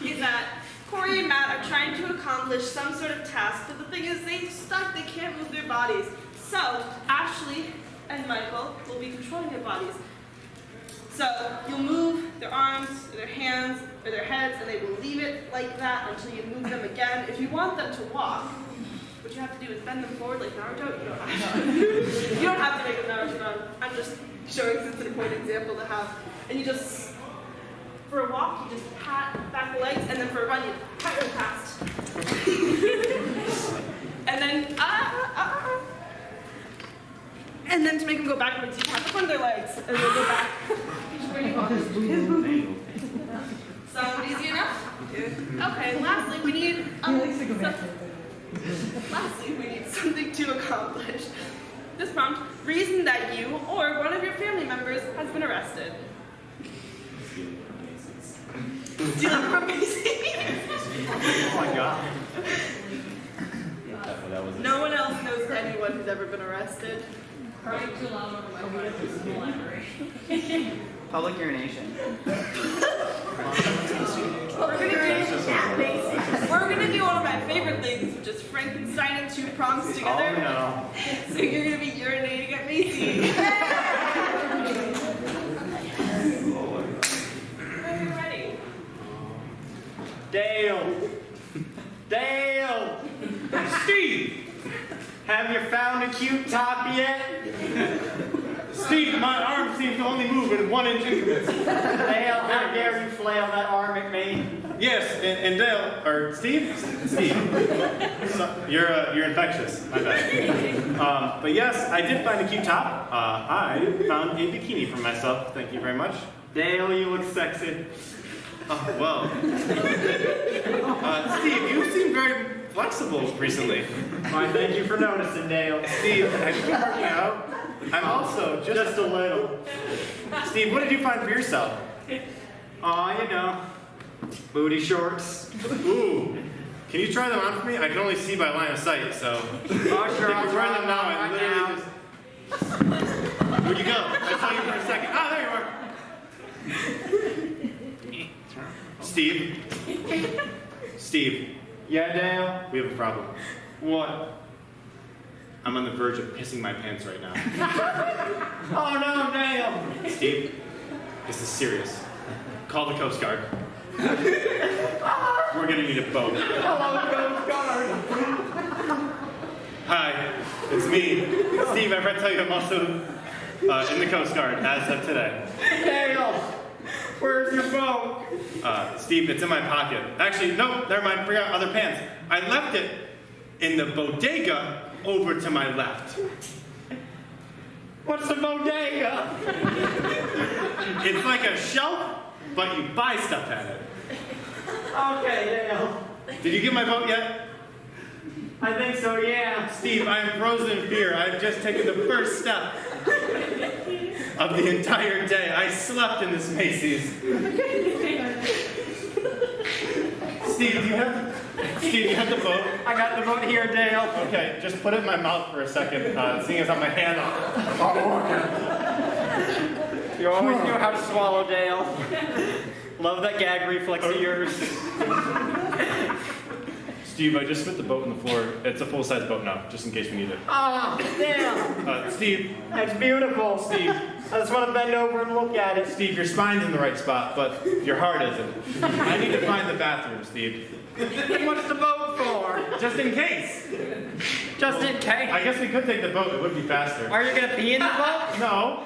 is that Corey and Matt are trying to accomplish some sort of task, but the thing is they're stuck, they can't move their bodies. So Ashley and Michael will be controlling their bodies. So you'll move their arms, or their hands, or their heads, and they will leave it like that until you move them again. If you want them to walk, what you have to do is bend them forward like Naruto. You don't have to make a Naruto run. I'm just showing since it's an important example to have. And you just, for a walk, you just pat back the legs, and then for a run, you pat them past. And then, and then to make them go backwards, you pat the front of their legs, and then go back. Sound easy enough? Okay, lastly, we need something to accomplish. This prompt, reason that you or one of your family members has been arrested. Stealing from Macy's. Oh my god. No one else knows anyone who's ever been arrested. Public urination. We're gonna do one of my favorite things, which is Frankenstein and 2 prompts together. Oh no. So you're gonna be urinating at Macy. When you're ready. Dale! Dale! Steve! Have you found a cute top yet? Steve, my arm seems to only move in 1 inch increments. Dale, how dare you flail that arm at me? Yes, and Dale, or Steve? Steve. So, you're infectious, my bad. But yes, I did find a cute top. I found a bikini for myself, thank you very much. Dale, you look sexy. Oh, well. Steve, you seem very flexible recently. Why, thank you for noticing, Dale. Steve, have you been working out? I'm also Just a little. Steve, what did you find for yourself? Aw, you know, booty shorts. Ooh. Can you try them on for me? I can only see by line of sight, so. Oh, sure, If you're I'll wearing try them now, I right literally now. just. Where'd you go? I saw you for a second. Ah, there you are. Steve. Steve, Yeah, Dale? We have a problem. What? I'm on the verge of pissing my pants right now. Oh no, Dale! Steve, this is serious. Call the Coast Guard. We're gonna need a boat. Hello, Coast Guard! Hi, it's me, Steve. I forgot to tell you I'm also in the Coast Guard as of today. Dale! Where's your boat? Steve, it's in my pocket. Actually, no, never mind. Forgot other pants. I left it in the bodega over to my left. What's a bodega? It's like a shelf, but you buy stuff at it. Okay, Dale. Did you get my boat yet? I think so, yeah. Steve, I am frozen in fear. I've just taken the first step of the entire day. I slept in this Macy's. Steve, do you have the boat? I got the boat here, Dale. Okay, just put it in my mouth for a second, seeing as how my hand You always knew how to swallow, Dale. Love that gag reflex of yours. Steve, I just spit the boat on the floor. It's a full-size boat now, just in case we need it. Oh, Dale! Steve. That's beautiful. Steve. I just want to bend over and look at it. Steve, your spine's in the right spot, but your heart isn't. I need to find the bathroom, Steve. What's the boat for? Just in case. Just in case. I guess we could take the boat. It would be faster. Are you going to pee in the boat? No.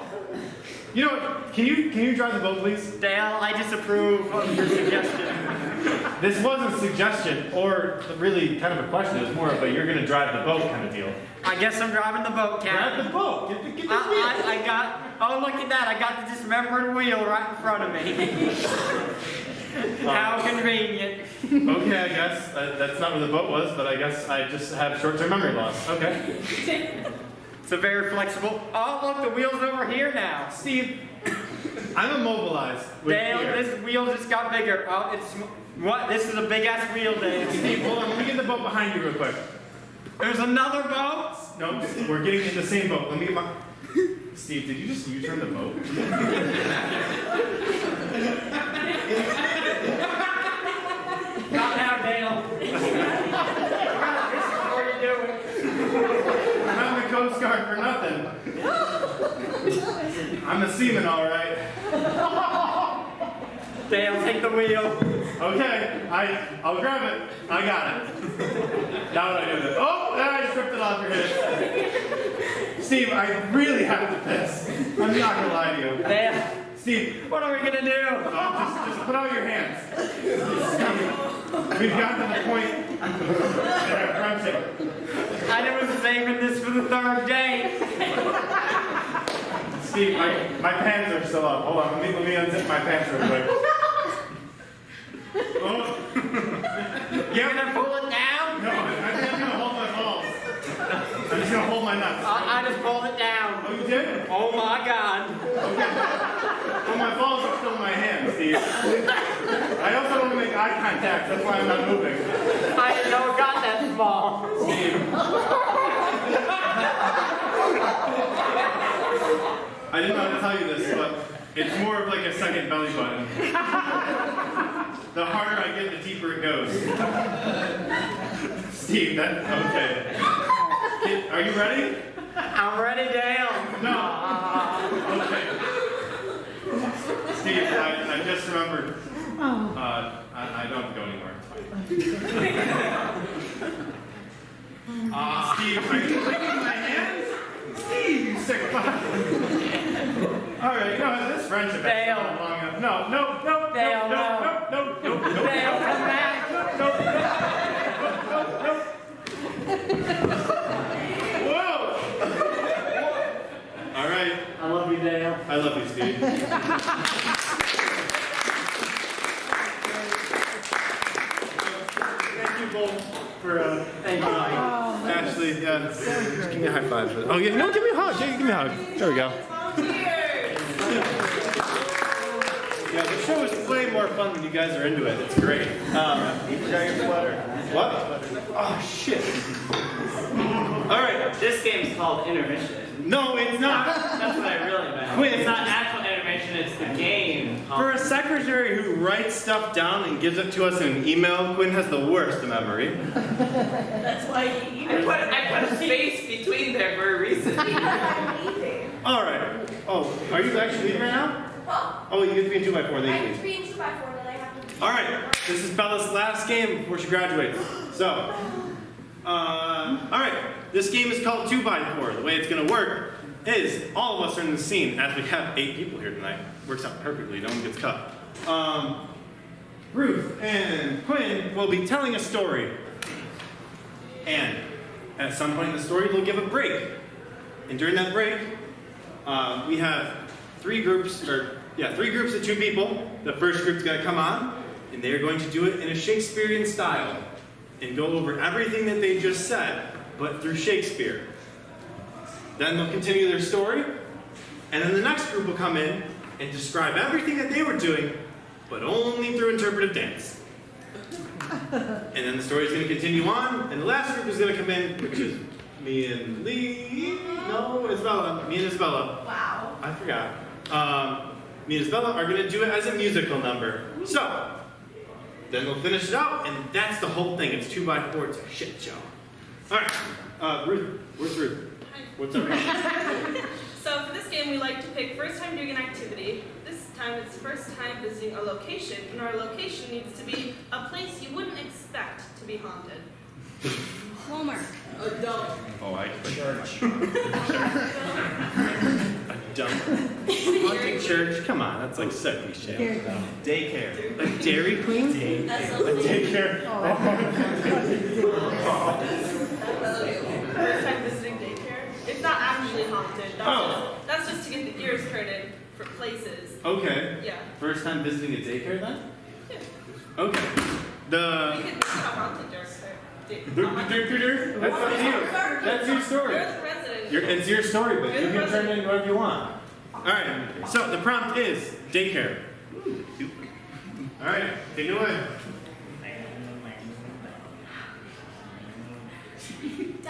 You know what? Can you drive the boat, please? Dale, I disapprove of your suggestion. This wasn't a suggestion or really kind of a question. It was more of a you're going to drive the boat kind of deal. I guess I'm driving the boat, Captain. Grab the boat. Get the wheel. I got, oh look at that, I got the dismembered wheel right in front of me. How convenient. Okay, I guess. That's not where the boat was, but I guess I just have short-term memory loss. Okay. It's a very flexible, oh look, the wheel's over here now. Steve, I'm immobilized with Dale, fear. this wheel just got bigger. Oh, it's, what, this is a big ass wheel, Dale. Steve, hold on, let me get the boat behind you real quick. There's another boat? No, we're getting in the same boat. Let me get my... Steve, did you just U-turn the boat? Not now, Dale. This is what you do it. I'm the Coast Guard for nothing. I'm a seaman, all right. Dale, take the wheel. Okay, I'll grab it. I got it. Now what do I do with it? Oh, I just ripped it off your head. Steve, I really have to piss. I'm not gonna lie to you. Dale, Steve, what are we gonna do? just put out your hands. We've gotten to the point in our friendship. I was saving this for the third day. Steve, my pants are still up. Hold on, let me unzip my pants real quick. Oh. You're gonna pull it down? No, I think I'm gonna hold my balls. I'm just gonna hold my nuts. I just pulled it down. Oh, you did? Oh my God. Okay. Well, my balls are still in my hands, Steve. I also don't want to make eye contact, that's why I'm not moving. I didn't know it got that small. Steve. I didn't know how to tell you this, but it's more of like a second belly button. The harder I get, the deeper it goes. Steve, okay. Are you ready? I'm ready, Dale. No. Okay. Steve, I just remembered. I don't have to go anywhere. Steve, are you licking my hands? Steve, you sick fuck. All right, you know what? This friendship has Dale. gone long enough. No. Dale, no. Dale, come back. Whoa! All right. I love you, Dale. I love you, Steve. Thank you both for Thank you. Ashley, yeah. Just give me a high five. Oh, yeah, no, give me a hug. Yeah, give me a hug. There we go. Yeah, the show is way more fun when you guys are into it. It's great. You forgot your sweater. What? Oh, shit. All right. This game's called intermission. No, it's not. That's what I really meant. Quit. It's not actual intermission. mention it's the game. For a secretary who writes stuff down and gives it to us in an email, Quinn has the worst of memory. That's why he I put a space between there for a reason. All right. Oh, are you actually leaving right now? Huh? Oh, you get to be in 2x4. I They have leave. to be in 2x4 that I have to. All right. This is Bella's last game before she graduates. So, all right. This game is called 2x4. The way it's going to work is all of us are in the scene, as we have 8 people here tonight. Works out perfectly. No one gets cut. Ruth and Quinn will be telling a story. And at some point in the story, they'll give a break. And during that break, we have 3 groups of 2 people. The first group's going to come on, and they're going to do it in a Shakespearean style and go over everything that they just said, but through Shakespeare. Then they'll continue their story, and then the next group will come in and describe everything that they were doing, but only through interpretive dance. And then the story is going to continue on, and the last group is going to come in, which is me and Isabella. Me and Isabella. Wow. I forgot. Me and Isabella are going to do it as a musical number. So, then they'll finish it out, and that's the whole thing. It's 2x4. It's a shit show. All right. Ruth. Where's Ruth? What's up? So for this game, we like to pick first time doing an activity. This time it's first time visiting a location, and our location needs to be a place you wouldn't expect to be haunted. Homer. Adult. Oh, I church. A dump. Haunted church? Come on, that's like so cliche. Daycare. A Dairy Queen? A daycare. First time visiting daycare. It's not actually haunted. That's just to get the ears hurted for places. Okay. Yeah. First time visiting a daycare then? Yeah. Okay. We could have haunted daycare. That's up to you. That's your story. You're the resident. It's your story, but You're you the can turn it president. into whatever you want. Alright, so the prompt is daycare. Alright, take it away.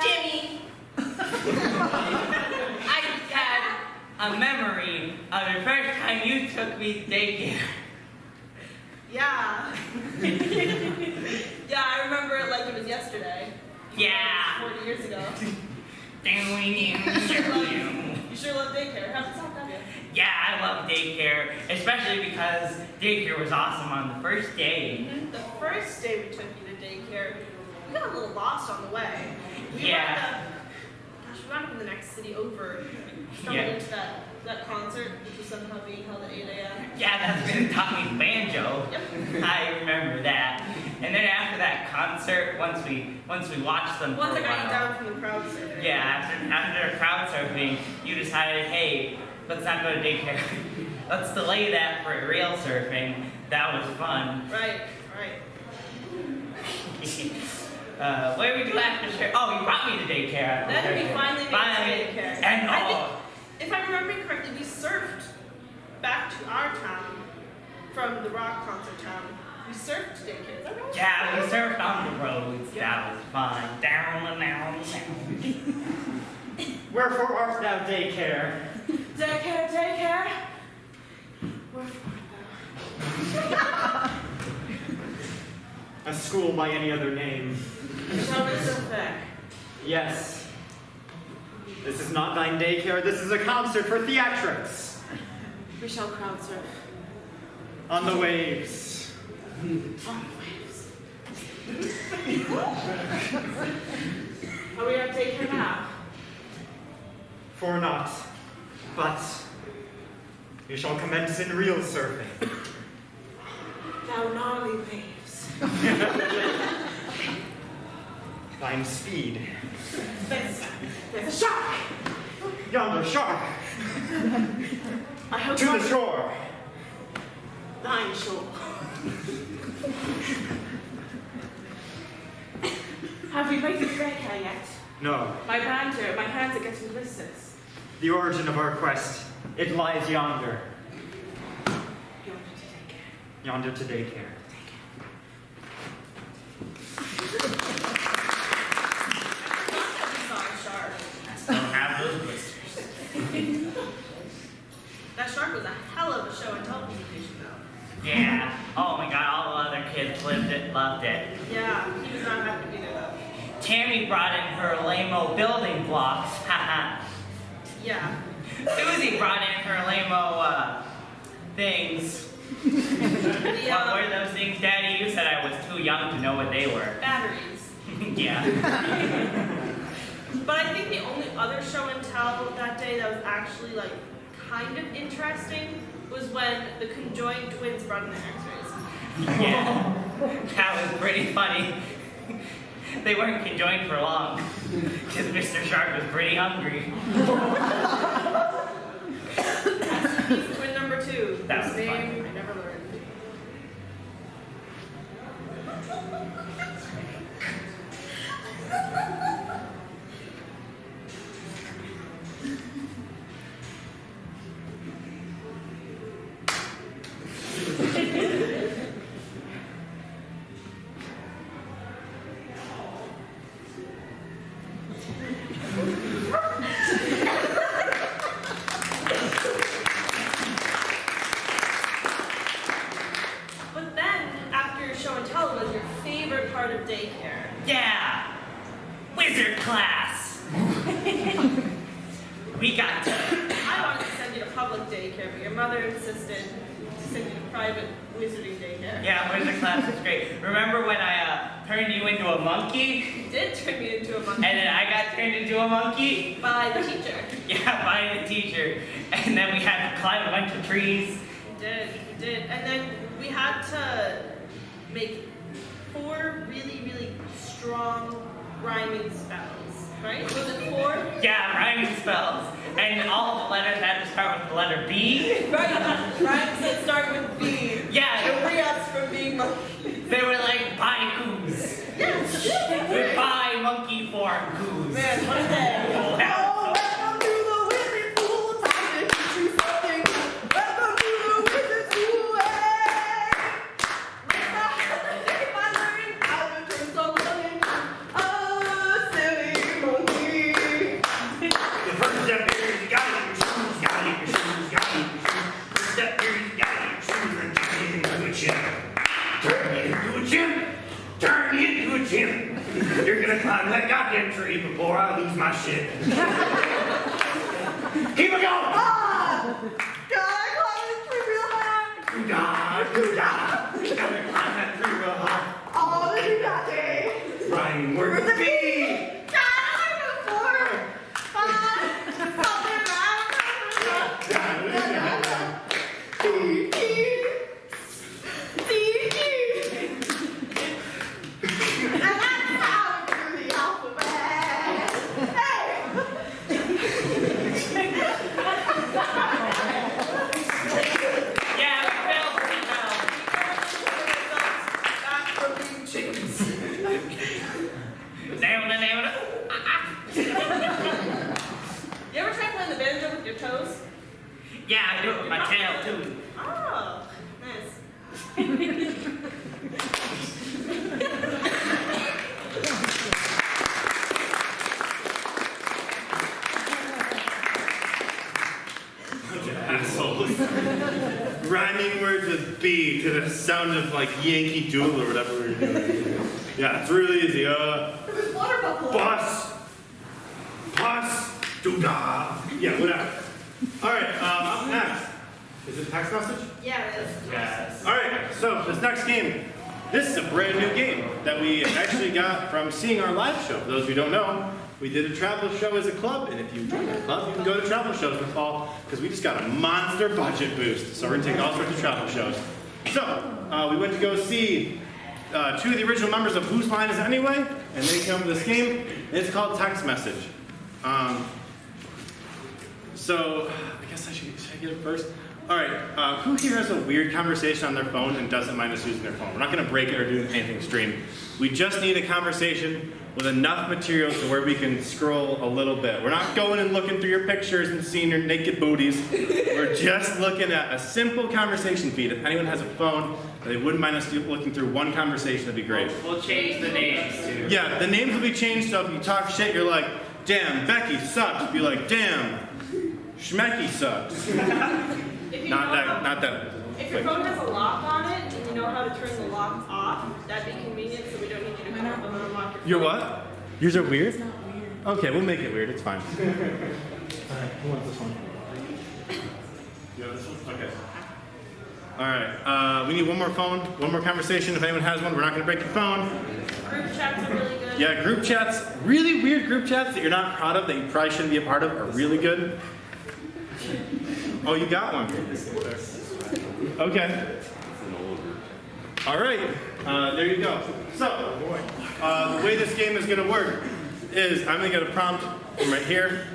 Jimmy. I had a memory of the first time you took me to daycare. Yeah. Yeah, I remember it like it was yesterday. Yeah. 40 years ago. Yeah, You sure love daycare. How's it sound, have you? I love daycare, especially because daycare was awesome on the first day. The first day we took you to daycare, we got a little lost on the way. We wound up in the next city over. Stumbled into that concert, which was somehow being held at 8 a.m. Yeah, that's when they taught me banjo. Yep. I remember that. And then after that concert, once we watched them Once for I a got you while, down from the crowd surfing. after crowd surfing, you decided, hey, let's not go to daycare. Let's delay that for real surfing. That was fun. Right. What did we do after surfing? Oh, you brought me to daycare. Then we finally made it to daycare. And I think, if I'm remembering correctly, we surfed back to our town from the rock concert town. We surfed to daycare. Is that right? Yeah, we surfed on the roads. That was fun. Down. Wherefore art thou daycare? Daycare. A school by any other name. Shall we surf there? Yes. This is not thine daycare, this is a concert for theatrics. We shall crowd surf. On the waves. Are we at daycare now? For not, but you shall commence in real surfing. Thou gnarly waves. Thine speed. There's a shark! Yonder shark! I hope To not the shore! thine shore. Have we made the daycare yet? No. My hands are getting blisters. The origin of our quest, it lies yonder. Yonder to daycare. Don't have those blisters. That shark was a hell of Tammy brought in her lame-o building blocks. Haha. Yeah. Susie brought in her lame-o things. What were those things, Daddy? You said I was too young to know what they were. Batteries. Yeah. But I think the only other show and tell that day that was actually like kind of interesting was when the conjoined twins brought in the X-rays. Yeah. That was pretty funny. They weren't conjoined for long, because Mr. Shark was pretty hungry. That's twin number 2. That was Whose name fun. I never learned. But then, after your show and tell, was your favorite part of daycare? Yeah! Wizard class! We got to... I wanted to send you to public daycare, but your mother insisted to send you to private wizarding daycare. Yeah, wizard class was great. Remember when I turned you into a monkey? You did turn me into a monkey. And then I got turned into a monkey? By the teacher. Yeah, by the teacher. And then we had to climb a bunch of trees. You did. And then we had to make 4 really, really strong rhyming spells, right? Was it 4? Yeah, rhyming spells. And all the letters had to start with the letter B. Right. Rhymes that start with B. Yeah. To free us from being monkeys. They were like bye-coos. Yes. Goodbye, monkey form coos. Man, what a day. Oh, that was so welcome to the wizard school. Time to teach you something. Welcome to the wizard school. I learned how to turn someone into a silly monkey. The first step here is you gotta get your shoes, gotta get your shoes, gotta get your shoes. First step here is you gotta get your shoes and turn it into a chin. Turn it into a chin. Turn it into a chin. You're gonna climb that goddamn tree before I lose my shit. Keep it going! God, I climb this tree real high. Good God. You gotta climb that tree real high. Oh, this is that day. Rhyming word with B. God, I'm a 4, 5, something and that's how we do the alphabet. Yeah, we fell pretty well. Back from being chickens. Down. You ever try playing the banjo with your toes? Yeah, I do it with my tail too. Oh, nice. Bunch of assholes. Rhyming words with B to the sound of like Yankee Doodle or whatever we were doing. Yeah, it's really easy. Water buffalo. Bus, doodah. Yeah, whatever. All right, up next. Is it text message? Yeah, it is. Yes. All right, so this next game, this is a brand new game that we actually got from seeing our live show. For those who don't know, we did a travel show as a club, and if you join our club, you can go to travel shows in the fall, because we just got a monster budget boost. So we're gonna take all sorts of travel shows. So, we went to go see 2 of the original members of Whose Line Is It Anyway? And they came up with this game, and it's called Text Message. So, I guess should I get it first? All right, who here has a weird conversation on their phone and doesn't mind us using their phone? We're not gonna break it or do anything extreme. We just need a conversation with enough material to where we can scroll a little bit. We're not going and looking through your pictures and seeing your naked booties. We're just looking at a simple conversation feed. If anyone has a phone, they wouldn't mind us looking through one conversation, that'd be great. We'll change the names too. Yeah, the names will be changed, so if you talk shit, you're like, damn, Becky sucks. Be like, damn, Schmecky sucks. If you Not know that. If your phone has a lock on it and you know how to turn the lock off, that'd be convenient so we don't need you to come up and unlock your phone. Your what? Yours are weird? It's not weird. Okay, we'll make it weird. It's fine. Alright, who wants this one? You have this one? Okay. Alright, we need one more phone, one more conversation. If anyone has one, we're not going to break your phone. Group chats are really good. Yeah, group chats, really weird group chats that you're not proud of, that you probably shouldn't be a part of, are really good. Oh, you got one. Okay. Alright, there you go. So, the way this game is going to work is I'm going to get a prompt from right here.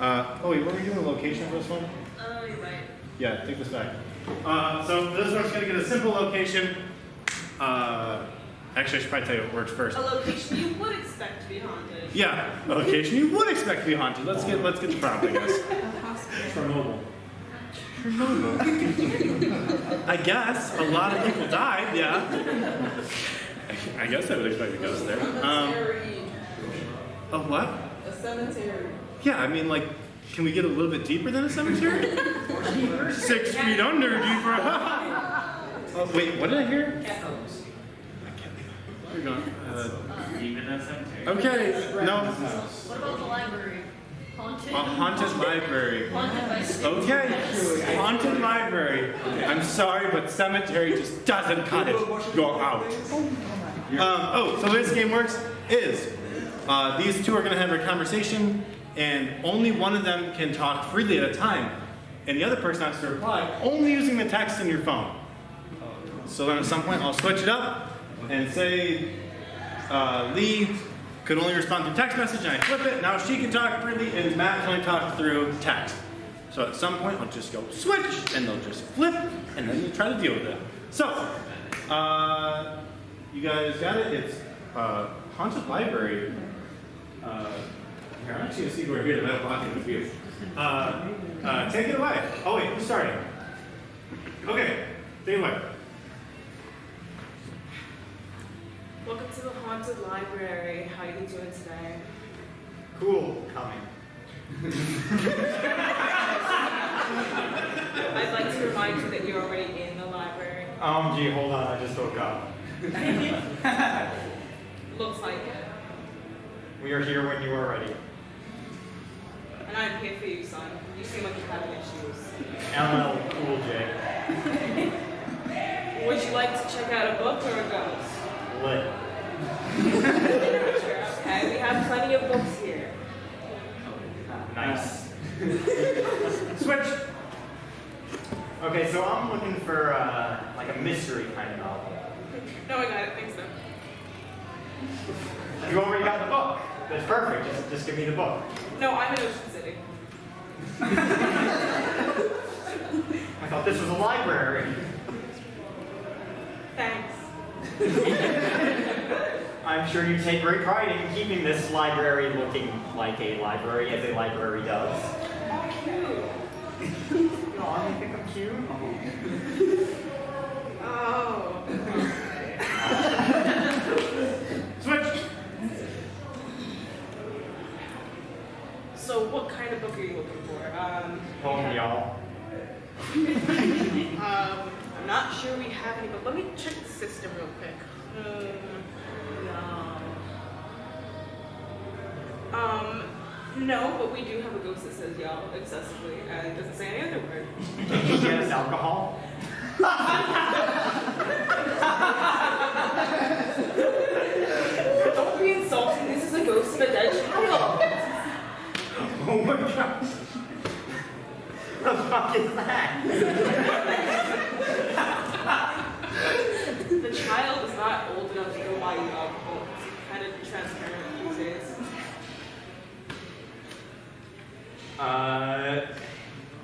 Oh wait, were we doing a location for this one? Oh, you're right. Yeah, take this back. So for this one, it's going to get a simple location. Actually, I should probably tell you what works first. A location you would expect to be haunted. Yeah, a location you would expect to be haunted. Let's get the prompt, I guess. Chernobyl. I guess a lot of people died. Yeah. I guess I would expect a ghost there. A what? A cemetery. Yeah, I mean, like, can we get a little bit deeper than a cemetery? 6 feet under, deeper. Oh, wait, what did I hear? Where are you going? Even a cemetery. Okay, no. What about the library? Haunted? A haunted library. Haunted by spirits. Okay, haunted library. I'm sorry, but cemetery just doesn't cut it. You're out. So the way this game works is these two are going to have a conversation, and only one of them can talk freely at a time, and the other person has to reply only using the text in your phone. So then at some point I'll switch it up and say Lee could only respond through text message, and I flip it. Now she can talk freely, and Matt can only talk through text. So at some point I'll just go switch, and they'll just flip, and then you try to deal with it. So, you guys got it? It's haunted library. Here, I'm actually gonna see who are here without blocking the view. Take it away. Oh wait, who's starting? Okay, take it away. Welcome to the haunted library. How are you doing today? Cool, coming. I'd like to remind you that you're already in the library. Gee, hold on, I just woke up. Looks like it. We are here when you are ready. And I'm here for you, son. You seem like you're having issues. LL Cool J. Would you like to check out a book or a ghost? Lit. Okay, we have plenty of books here. Nice. Switch! Okay, so I'm looking for like a mystery kind of novel. No, I got it. Thanks, though. You already got the book. That's perfect. Just give me the book. No, I'm in Ocean City. I thought this was a library. Thanks. I'm sure you take great pride in keeping this library looking like a library, as a library does. Oh, cute. Oh, you think I'm cute? Oh. Switch! So, what kind of book are you looking for? Home, y'all. I'm not sure we have any, but let me check the system real quick. No, but we do have a ghost that says y'all excessively, and it doesn't say any other word. Yes, alcohol. Don't be insulting, this is a ghost of a dead child. Oh my gosh. What the fuck is that? The child is not old enough to go buy you alcohol. It's kind of transparent these days.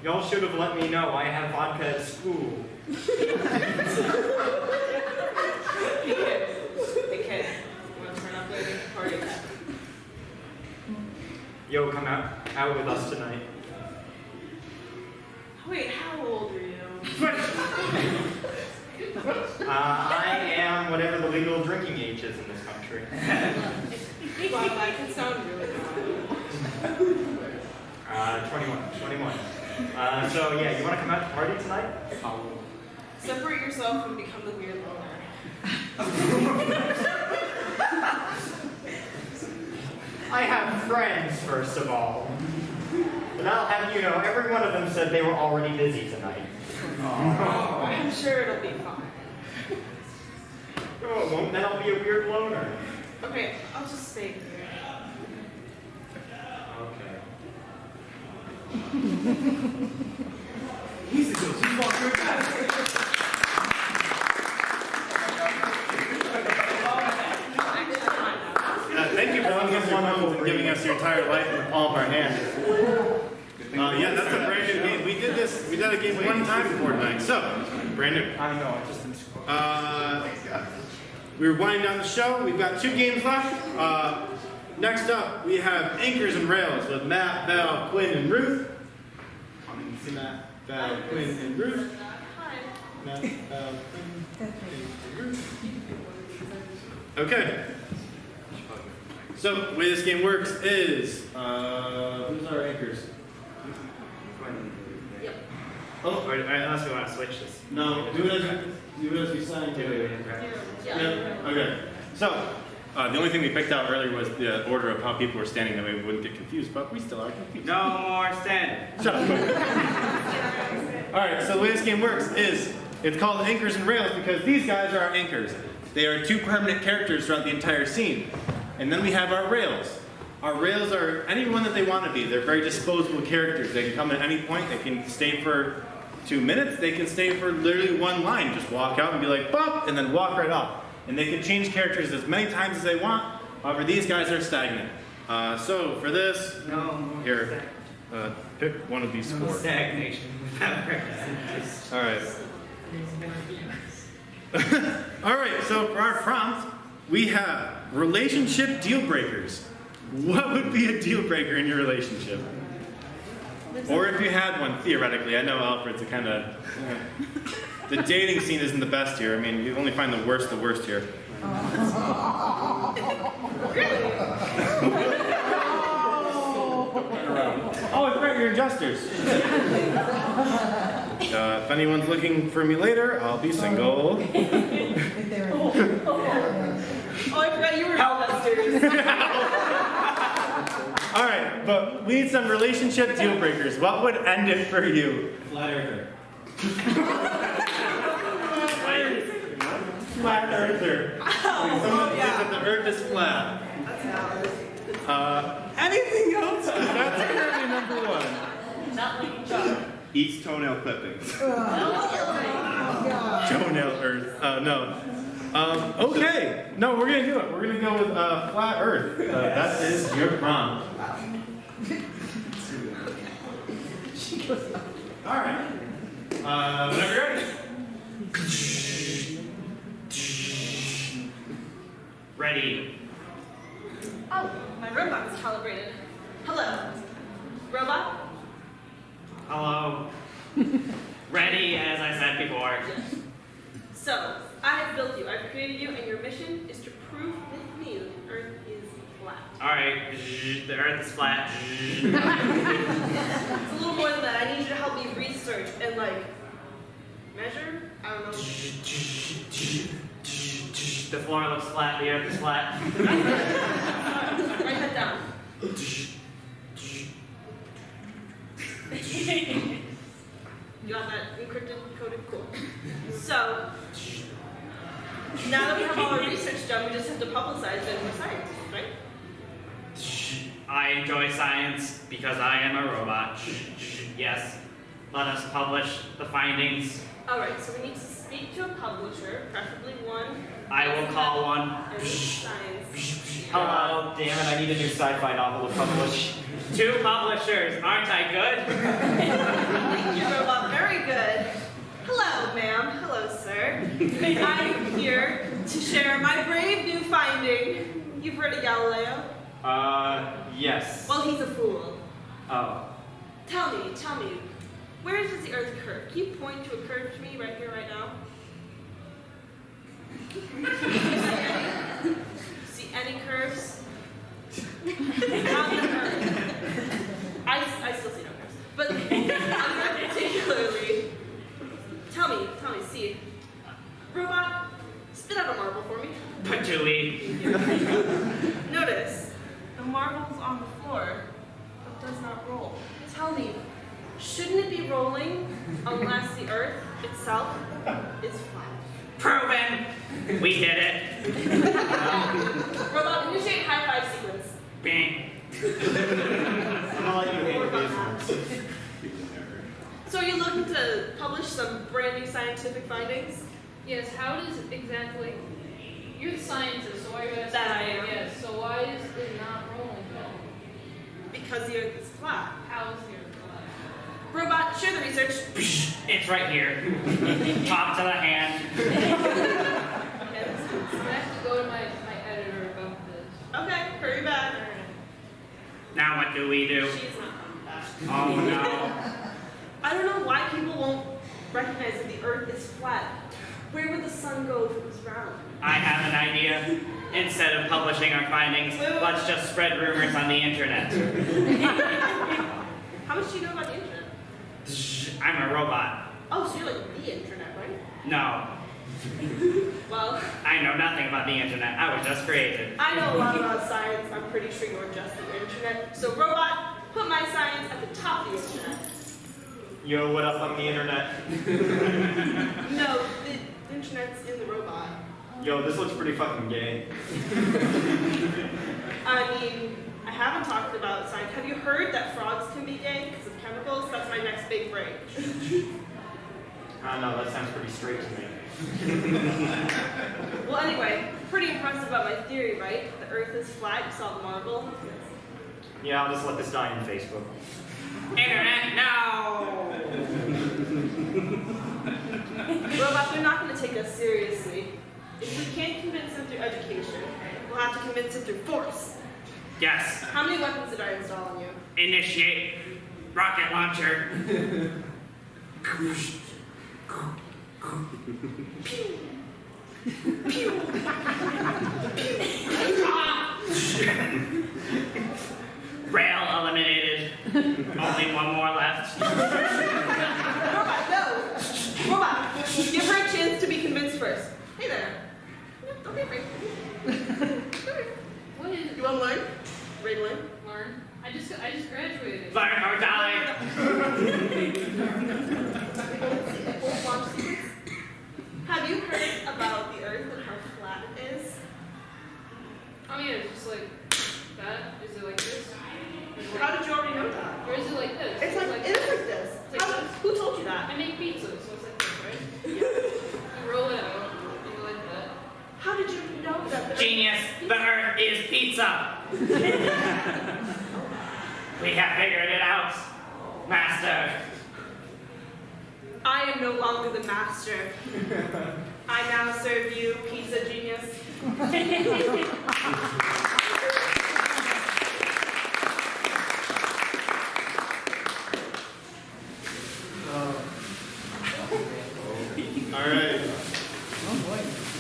Y'all should have let me know. I have vodka at school. Hey kid, you want to turn up later? Party. Yo, come out with us tonight. Wait, how old are you? I am whatever the legal drinking age is in this country. Wow, that can sound really bad. 21. So yeah, you want to come out to party tonight? Separate yourself and become the weird loner. I have friends, first of all. And I'll have you know, every one of them said they were already busy tonight. I'm sure it'll be fine. Oh, it won't. Then I'll be a weird loner. Okay, I'll just stay here. Easy, Jules. You walk through that. Thank you for giving us your entire life in the palm of our hand. Yeah, that's a brand new game. We did a game one time before tonight. So, Brandon. I don't know, I just been We were winding down the show. We've got 2 games left. Next up, we have Anchors and Rails with Matt, Val, Quinn, and Ruth. Matt, Val, Quinn, and Ruth. Matt, Val, Quinn, and Ruth. Okay. So, the way this game works is, who's our anchors? Yep. Oh, Unless we want to switch this. no, do it as we signed to it. Yeah. Okay. So, the only thing we picked out earlier was the order of how people were standing, that way we wouldn't get confused, but we still are confused. No more standing. Shut up. Alright, so the way this game works is, it's called Anchors and Rails because these guys are our anchors. They are 2 permanent characters throughout the entire scene. And then we have our rails. Our rails are anyone that they want to be. They're very disposable characters. They can come at any point. They can stay for 2 minutes. They can stay for literally 1 line. Just walk out and be like, bop, and then walk right off. And they can change characters as many times as they want. However, these guys are stagnant. So for this, here, pick one of these 4. Stagnation. All right. All right, so for our prompt, we have relationship deal breakers. What would be a deal breaker in your relationship? Or if you had one, theoretically. I know Alfred's a kind of... The dating scene isn't the best here. I mean, you only find the worst here. Oh, it's right, you're Jesters. If anyone's looking for me later, I'll be single. Oh, I forgot you were Jesters. All right, but we need some relationship deal breakers. What would end it for you? Flat earther. Flat earther. Someone says that the earth is flat. Anything else? That's currently number 1. Eats toenail clippings. Toenail earth. No. Okay. No, we're going to do it. We're going to go with flat earth. That is your prompt. All right. Whenever you're ready. Ready. Oh, my robot is calibrated. Hello. Robot? Hello. Ready, as I said before. So, I have built you. I've created you, and your mission is to prove with me that the Earth is flat. Alright, the earth is flat. It's a little more than that. I need you to help me research and, like, measure? I don't know. The floor looks flat, the earth is flat. Write that down. You got that encrypted, coded? Cool. So, now that we have all our research done, we just have to publicize it in the science, right? I enjoy science because I am a robot. Yes. Let us publish the findings. Alright, so we need to speak to a publisher, preferably one. I will call one. And science. Hello, damn it, I need a new sci-fi novel to publish. 2 publishers, aren't I good? Thank you, robot. Very good. Hello, ma'am. Hello, sir. I'm here to share my brave new finding. You've heard of Galileo? Yes. Well, he's a fool. Oh. Tell me, where does the Earth curve? Can you point to a curve to me right here, right now? See any curves? Not the Earth. I still see no curves. But on the Earth particularly, tell me, see. Robot, spit out a marble for me. Patooey. Notice, the marble marbles on the floor, but does not roll. Tell me, shouldn't it be rolling unless the earth itself is flat? Proven! We did it. Robot, initiate high five sequence. Bing. I'm gonna let you handle these ones. So are you looking to publish some brand new scientific findings? Yes, how does exactly... You're the scientist, so why are you asking? That I am. Yes, so why is it not rolling? Because the earth is flat. How is the earth flat? Robot, share the research. It's right here. Top to the hand. I have to go to my editor about this. Okay, hurry back. Now what do we do? She's not coming back. Oh no. I don't know why people won't recognize that the earth is flat. Where would the sun go if it was round? I have an idea. Instead of publishing our findings, let's just spread rumors on the internet. How much do you know about the internet? I'm a robot. Oh, so you're like the internet, right? No, Well, I know nothing about the internet. I was just created. I know a lot about science. I'm pretty sure you're just the internet. So, robot, put my science at the top of the internet. Yo, what up on the internet? No, the internet's in the robot. Yo, this looks pretty fucking gay. I mean, I haven't talked about science. Have you heard that frogs can be gay because of chemicals? That's my next big break. I don't know, that sounds pretty straight to me. Well, anyway, pretty impressed about my theory, right? The earth is flat, you saw the marble. Yeah, I'll just let this die on Facebook. Internet, no! Robot, they're not going to take us seriously. If we can't convince them through education, we'll have to convince them through force. Yes. How many weapons did I install on you? Initiate rocket launcher. Rail eliminated. Only one more left. Robot, no! Robot, give her a chance to be convinced first. Hey there. No, don't be afraid. What is it? You want to learn? Ready to learn? Learn? I just graduated. Learn or die. Full launch sequence. Have you heard about the earth and how flat it is? Oh yeah, it's just like that. Is it like this? How did you already know that? Or is it like this? It's like, it is like this. It's like this. Who told you that? I make pizza, so it's like this, right? You roll it out, you go like that. How did you know that? The Genius, the earth is pizza. We have figured it out, master. I am no longer the master. I now serve you, pizza genius. All right.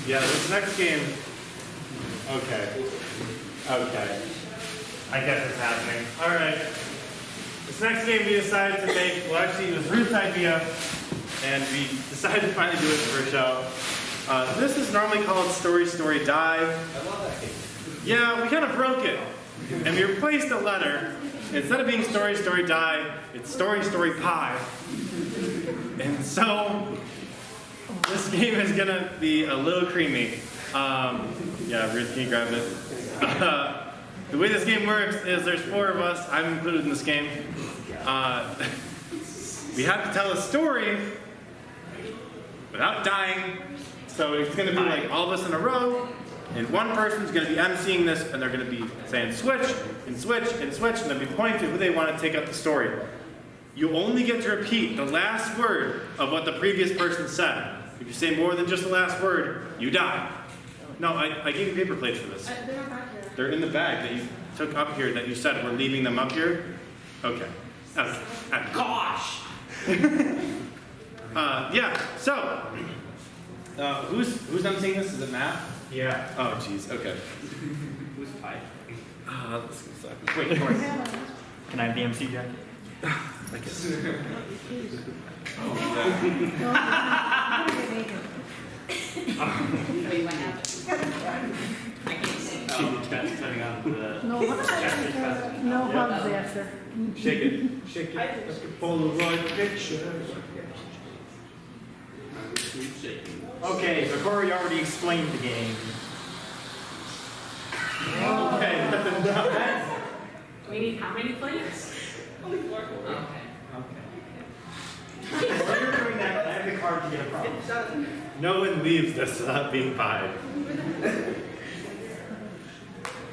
Yeah, this next game. Okay. I guess it's happening. All right. This next game we decided to make, well, actually, it was Ruth's idea, and we decided to finally do it for a show. This is normally called Story, Story, Die. I love that game. Yeah, we kind of broke it, and we replaced a letter. Instead of being Story, Story, Die, it's Story, Story, Pie. And so, this game is gonna be a little creamy. Yeah, Ruth, can you grab it? The way this game works is there's 4 of us. I'm included in this game. We have to tell a story without dying. So it's gonna be like all of us in a row, and one person's gonna be emceeing this, and they're gonna be saying switch, and switch, and switch, and they'll be pointing to who they want to take up the story. You only get to repeat the last word of what the previous person said. If you say more than just the last word, you die. No, I gave you paper plates for this. They're not back here. They're in the bag that you took up here that you said we're leaving them up here. Okay. Gosh! Yeah, so, who's emceeing this? Is it Matt? Yeah. Oh, jeez, okay. Who's pie? This is gonna suck. Wait, Tori. Can I have the MC jacket? I guess. Wait, what happened? I can't see. Oh, That's turning on the No, Jesters present. no hugs after. Shake it. Shake it. Like a Polaroid picture. Okay, so Corey already explained the game. Okay, nothing done. We need how many plates? Only 4. Okay. While you're doing that, I have the card to get a problem. It's done. No one leaves this without being pied.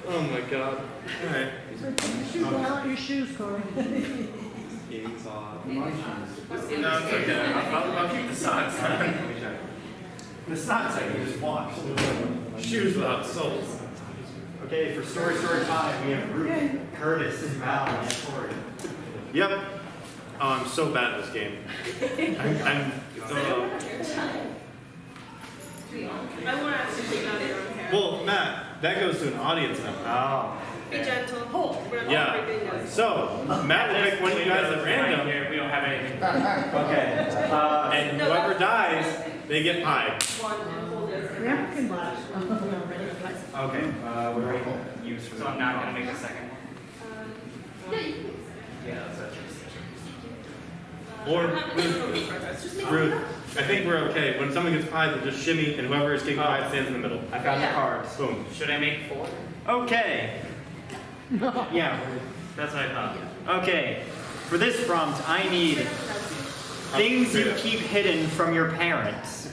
Oh my god. Alright. Your shoes, Corey. No, it's okay. I'll keep the socks on. The socks I can just wash. Shoes without soles. Okay, for story time, we have Ruth, Curtis, Val, and Corey. Yep. Oh, I'm so bad at this game. I'm I want to ask you to take out your own hair. well, Matt, that goes to an audience member. Oh. Be gentle. We're not Yeah. breaking this. So, Matt will pick one of you guys at random, Here, we don't have anything. Okay. and whoever dies, they get pied. One and hold it. Yeah, can Okay, what do I use for So that? I'm not gonna make a second one. Yeah, that's it. Or Let's just make Ruth, I think we're okay. When someone gets pied, they'll just shimmy, and whoever is getting pied stands in the middle. I found the cards. Boom. Should I make 4? Okay. Yeah. That's what I thought. Okay. For this prompt, I need things you keep hidden from your parents.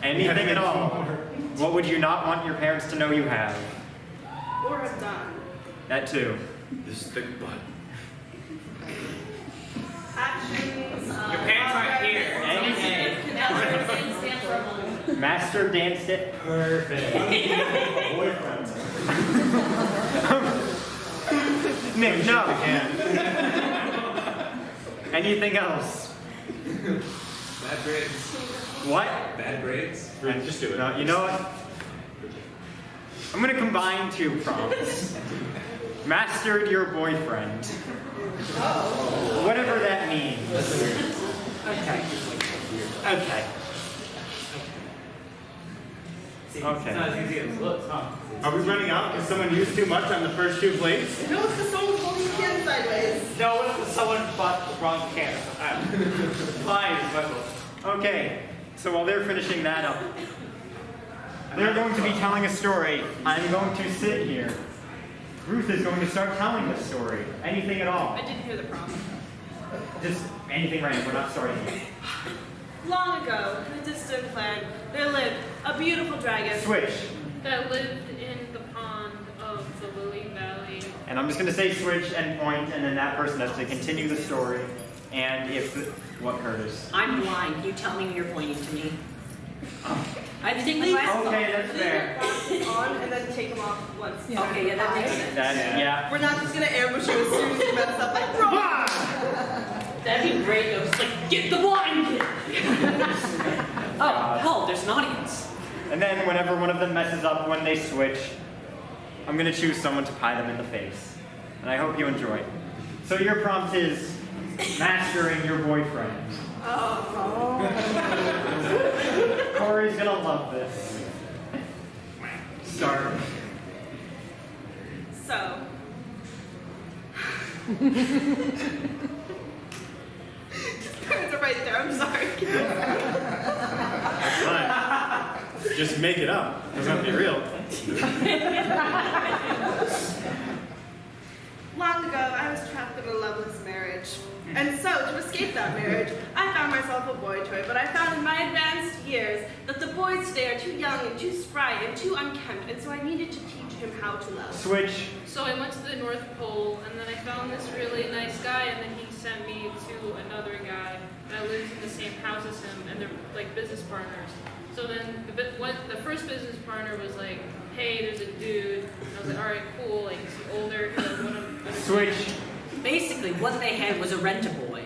Anything at all. What would you not want your parents to know you have? or have done. That too. This thick butt. Actions. Your parents aren't here. Anything. Actions. Master danced it perfect. Nick, no. Anything else? Bad grades. What? Bad grades. Just do it. No, you know what? I'm gonna combine two prompts. Mastered your boyfriend. Whatever that means. Okay. Okay. See, Okay. It's not as easy as it looks, huh? Are we running out because someone used too much on the first 2 plates? No, it's because someone's holding the can sideways. No, what if someone bought the wrong can? Fine, but Okay. So while they're finishing that up, they're going to be telling a story. I'm going to sit here. Ruth is going to start telling the story. Anything at all. I didn't hear the prompt. Just anything random. We're not starting yet. Long ago, in a distant land, there lived a beautiful dragon. Switch. That lived in the pond of the Lily Valley. And I'm just going to say switch and point, and then that person has to continue the story. And if what, Curtis? I'm blind. You tell me when you're pointing to me. I had to take my glasses off. Okay, that's Leave your fair. glasses on and then take them off once. Okay, yeah, that makes sense. Yeah. We're not just gonna ambush you as soon as you mess up like run! That'd be great though. It's like, get the blind kid! Oh, hell, there's an audience. And then whenever one of them messes up when they switch, I'm going to choose someone to pie them in the face. And I hope you enjoy. So your prompt is mastering your boyfriend. Corey's going to love this. Start. So. Parents are right there, I'm sorry. That's fine. Just make it up. It doesn't have to be real. Long ago, I was trapped in a loveless marriage. And so, to escape that marriage, I found myself a boy toy, but I found in my advanced years that the boys today are too young and too spry and too unkempt, and so I needed to teach him how to love. Switch. So I went to the North Pole, and then I found this really nice guy, and then he sent me to another guy that lives in the same house as him, and they're like business partners. So then the first business partner was like, hey, there's a dude. And I was like, all right, cool. Like, is he older? He's like, what Switch. Basically, what they had was a Rent-A-Boy.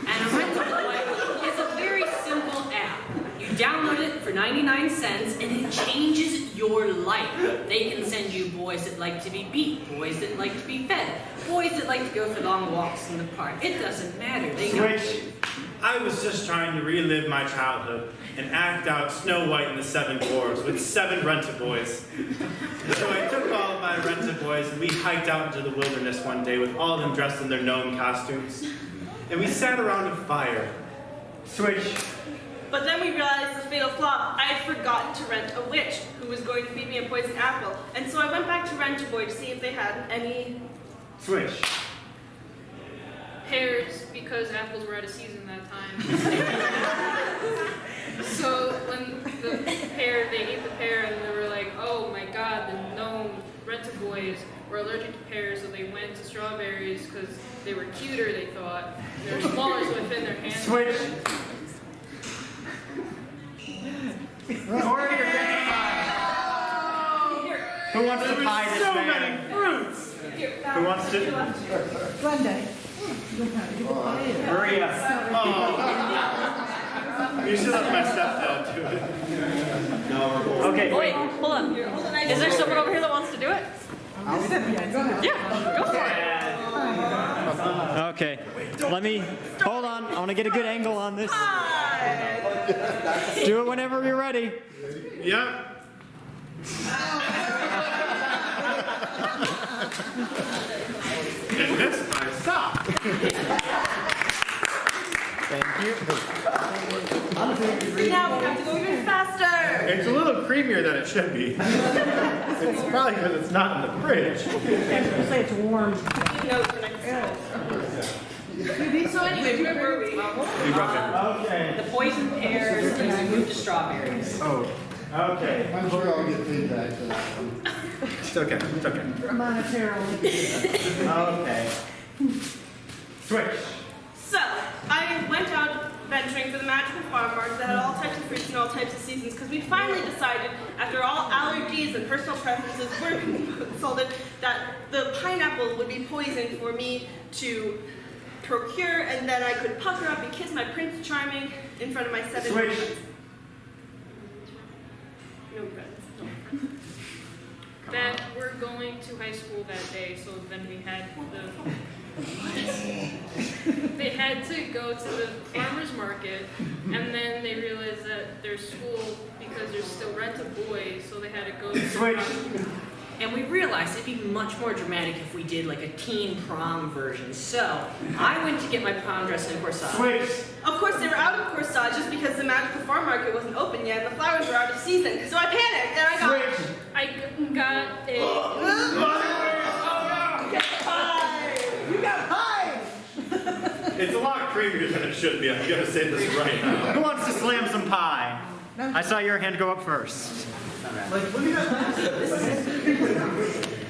And a Rent-A-Boy is a very simple app. You download it for 99 cents, and it changes your life. They can send you boys that like to be beat, boys that like to be fed, boys that like to go for long walks in the park. It doesn't matter. They Switch. I was just trying to relive my childhood and act out Snow White and the Seven Dwarfs with 7 rented boys. So I took all of my rented boys and we hiked out into the wilderness one day with all of them dressed in their gnome costumes. And we sat around a fire. Switch. But then we realized the fatal flaw. I had forgotten to rent a witch who was going to feed me a poison apple. And so I went back to Rent-A-Boy to see if they had any... Switch. Pears, because apples were out of season that time. So when they ate the pear and they were like, oh my god, the gnome Rent-A-Boys were allergic to pears, so they went to strawberries because they were cuter, they thought. They were smaller, so it fit in their hands. Switch. Corey, you're getting five. Who wants to pie this so man? many fruits! Who wants to? Glenda. Maria. Oh. You should have my stepdad do it. Okay. Wait, hold on. Is there someone over here that wants to do it? Go ahead. Yeah, go for it. Okay. Let me, hold on. I want to get a good angle on this. Do it whenever you're ready. Yep. And this I stop. Thank you. Now we have to go even faster! It's a little creamier than it should be. It's probably because it's not in the fridge. Say it's warm. No, for next time. So anyway, where were we? You broke it. Okay. The poison pears and we moved to strawberries. Oh. Okay. I'm sure I'll get feedback to that one. It's okay. It's okay. Monetarily. Okay. Switch. So, I went out venturing for the magical farm market that had all types of fruits and all types of seasons because we finally decided, after all allergies and personal preferences were consulted, that the pineapple would be poison for me to procure, and then I could pucker up and kiss my Prince Charming in front of my 7 Switch. friends. No friends. That we're going to high school that day, so then we had they had to go to the farmer's market, and then they realized that their school, because there's still Rent-A-Boy, so they had to go to Switch. And we realized it'd be much more dramatic if we did like a teen prom version. So I went to get my prom dress and corsage. Switch. Of course, they were out of corsage just because the magical farm market wasn't open yet and the flowers were out of season. So I panicked and I got a You got pie! It's a lot creamier than it should be. I'm gonna say this right now. Who wants to slam some pie? I saw your hand go up first. Like, look at that.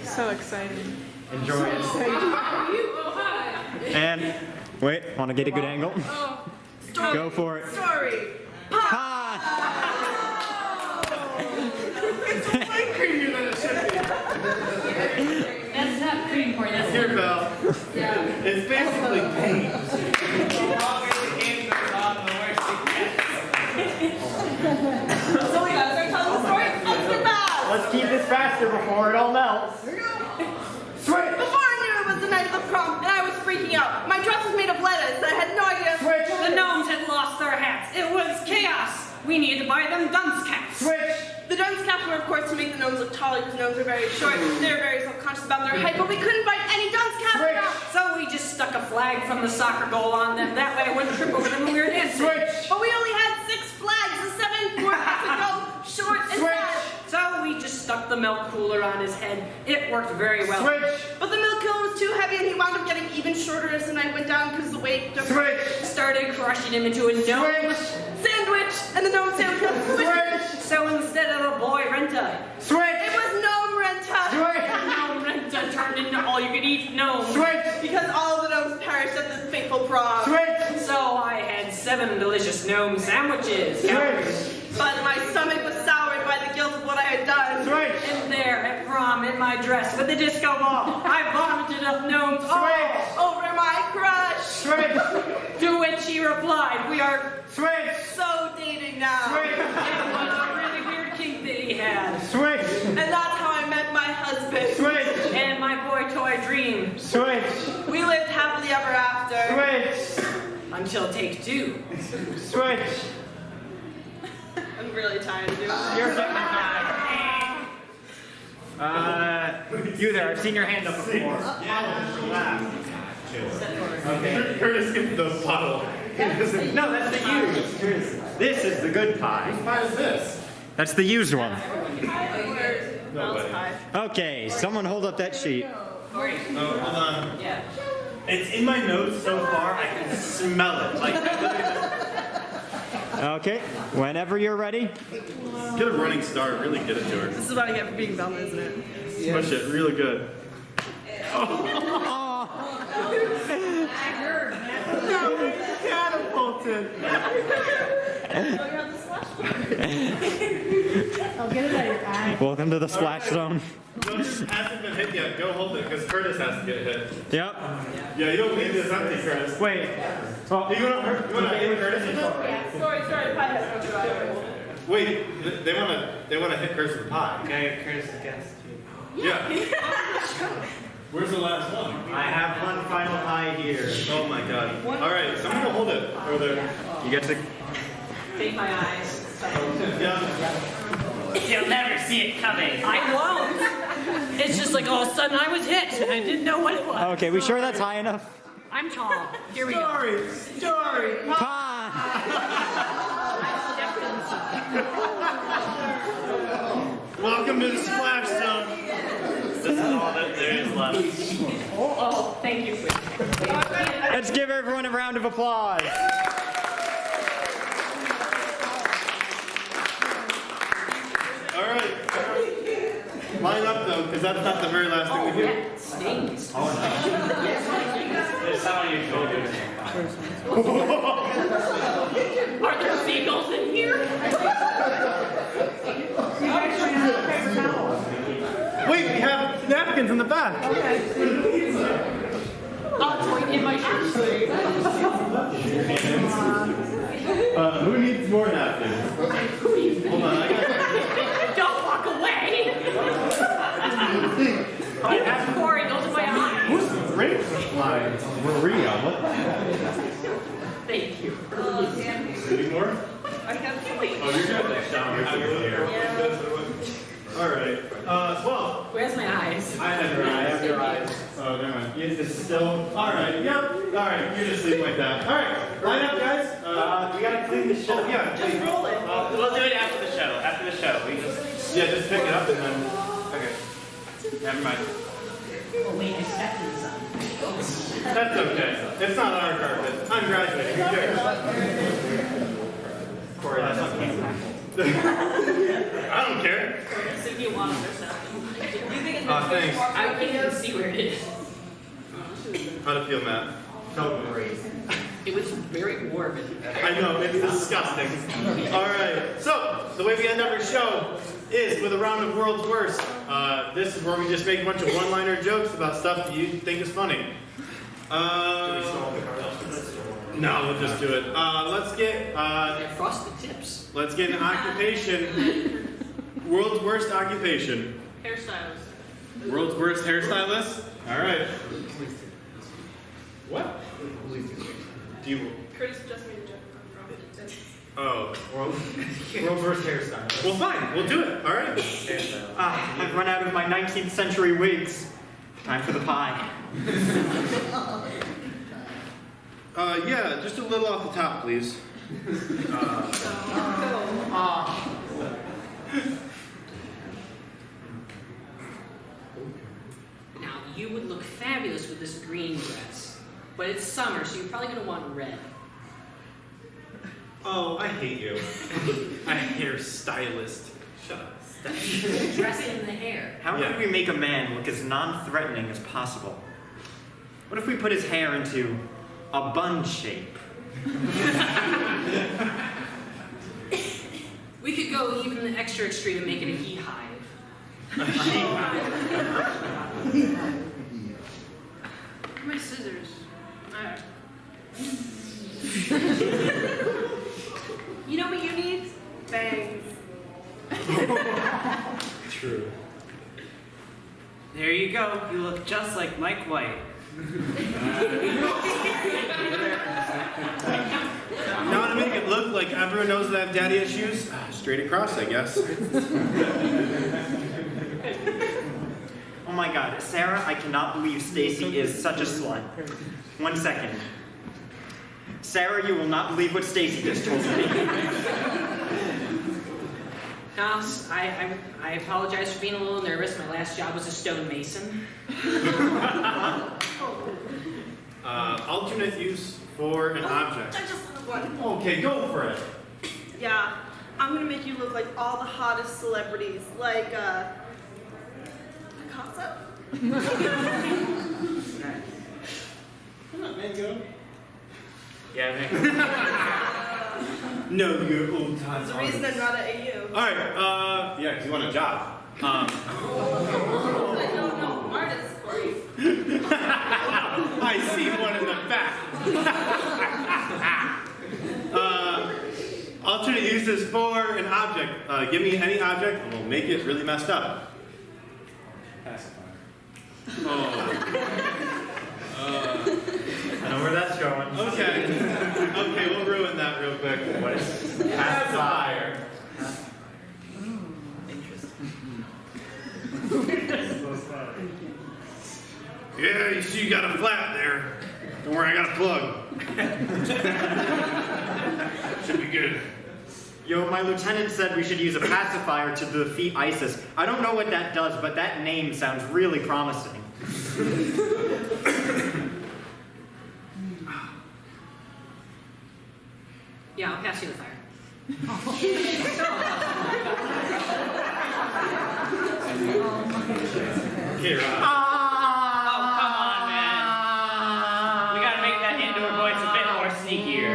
so exciting. Enjoy it. Oh, hi. And wait, want to get a good angle? Oh. Go for it. Story. Pie. It's way creamier than it should be. That's not cream corn, that's Here, Belle. yeah. It's basically paint. So we gotta start telling the story extra fast. Let's keep this faster before it all melts. Switch. Before I knew it was the night of the prom, and I was freaking out. My dress was made of lettuce, and I had no idea. Switch. The gnomes had lost their hats. It was chaos. We needed to buy them dunce caps. Switch. The dunce caps were, of course, to make the gnomes look taller, because gnomes are very short. They were very self-conscious about their height, but we couldn't find any dunce caps. Switch. So we just stuck a flag from the soccer goal on them. That way I wouldn't trip over them when we were dancing. Switch. But we only had 6 flags. The 7th were had to go short and Switch. fat. So we just stuck the milk cooler on his head. It worked very well. Switch. But the milk cooler was too heavy, and he wound up getting even shorter as the night went down because the weight just Switch. Started crushing him into a gnome sandwich, and the gnome sandwich was Switch. So instead of a boy renta, Switch. It was gnome renta. Switch. gnome renta turned into all you could eat gnome. Switch. Because all of the gnomes perished at the fateful prom. Switch. So I had 7 delicious gnome sandwiches. Switch. But my stomach was soured by the guilt of what I had done. Switch. And there at prom in my dress with the disco ball, I vomited up gnomes all Over my crush. Switch. to which he replied, "We are Switch. So dating now. Switch. It was a really weird kink that he had. Switch. And that's how I met my husband. Switch. And my boy toy dream. Switch. We lived happily ever after. Switch. until take two. Switch. I'm really tired of doing this. You're getting you there, I've seen your hand up before. Okay. Curtis gets the bottle. No, that's the used. This is the good pie. Whose pie is this? That's the used one. Nobody. Okay, someone hold up that sheet. Oh, hold on. Yeah. It's in my nose so far, I can smell it. Like, Okay, whenever you're ready. get a running start. Really get it to her. This is what I get for being Bella, isn't it? Smush it really good. Catapulted. I'll get it out of your eye. Welcome to the splash zone. Whoever hasn't been hit yet, go hold it, because Curtis has to get hit. Yep. Yeah, you don't leave this empty, Curtis. Wait. Well, You want to hit Curtis with it? Sorry, pie has no driver. Wait, they want to hit Curtis with the pie. Okay, Curtis is guest. Yeah. Where's the last one? I have one final pie here. Oh my god. All right, someone will hold it over there. You get to. Take my eyes. Yeah. You'll never see it coming. I won't. It's just like all of a sudden I was hit and I didn't know what it was. Okay, we sure that's high enough? I'm tall. Here we go. Story. Pie! Welcome to the splash zone. This is all that there is left. Oh, thank you. Let's give everyone a round of applause. All right. Line up though, because that's not the very last thing we do. Stings. There's some on your shoulders. Are there seagulls in here? Wait, we have napkins in the back. I'll join in my shirt sleeve. Who needs more napkins? Hold on, I got. Don't walk away. It's pouring over my eyes. Who's the great line? Maria. What? Thank you. Any more? I have to wait. Oh, you're good. All right. Well, Where's my eyes? I have your eyes. I have your eyes. Oh, never mind. Is this still? All right. Yep. All right. You just leave like that. All right. Line up, guys. We gotta clean the show. Yeah. Just roll it. We'll do it after the show. After the show, we just. Yeah. Just pick it up and then. Okay. Never mind. Oh, wait, I stepped in something. That's okay. It's not our carpet. I'm graduating. Who cares? Corey, that's not I don't care. So if you want it or something. You think it's Thanks. I can't even see where it is. How'd it feel, Matt? Felt great. It was very warm. I know, it's disgusting. All right, so the way we end every show is with a round of World's Worst. This is where we just make a bunch of one-liner jokes about stuff that you think is funny. No, we'll just do it. Let's get Frosted tips. let's get an occupation. World's worst occupation. Hairstylist. World's worst hairstylist. All right. What? Do you? Curtis just made a joke from Oh. World's worst hairstyle. Well, fine. We'll do it. All right. I've run out of my 19th century wigs. Time for the pie. Yeah, just a little off the top, please. Now, you would look fabulous with this green dress, but it's summer, so you're probably going to want red. Oh, I hate you. A hairstylist. Shut up. Dress in the hair. How could we make a man look as non-threatening as possible? What if we put his hair into a bun shape? We could go even the extra extreme and make it a heat hive. My scissors. Alright. You know what you need? Bangs. True. There you go. You look just like Mike White. Now to make it look like everyone knows that I have daddy issues, straight across, I guess. Oh my god, Sarah, I cannot believe Stacy is such a slut. 1 second. Sarah, you will not believe what Stacy just told me. No, I apologize for being a little nervous. My last job was a stonemason. Alternate use for an object. I just have one. Okay, go for it. Yeah, I'm gonna make you look like all the hottest celebrities, like Picasso. Come on, man, go. Yeah, man. No, you're old time. There's a reason I'm not at AU. Alright, yeah, because you want a job. I don't know artists for you. I see one in the back. Alternate uses for an object. Give me any object and we'll make it really messed up. Pacifier. I know where that's going. Okay. Okay, we'll ruin that real quick. What is it? Pacifier. Yeah, you see you got a flat there. Don't worry, I got a plug. Should be good. Yo, my lieutenant said we should use a pacifier to defeat ISIS. I don't know what that does, but that name sounds really promising. Yeah, I'll pass you the fire. Here, Oh, come on, man. We gotta make that indoor voice a bit more sneakier.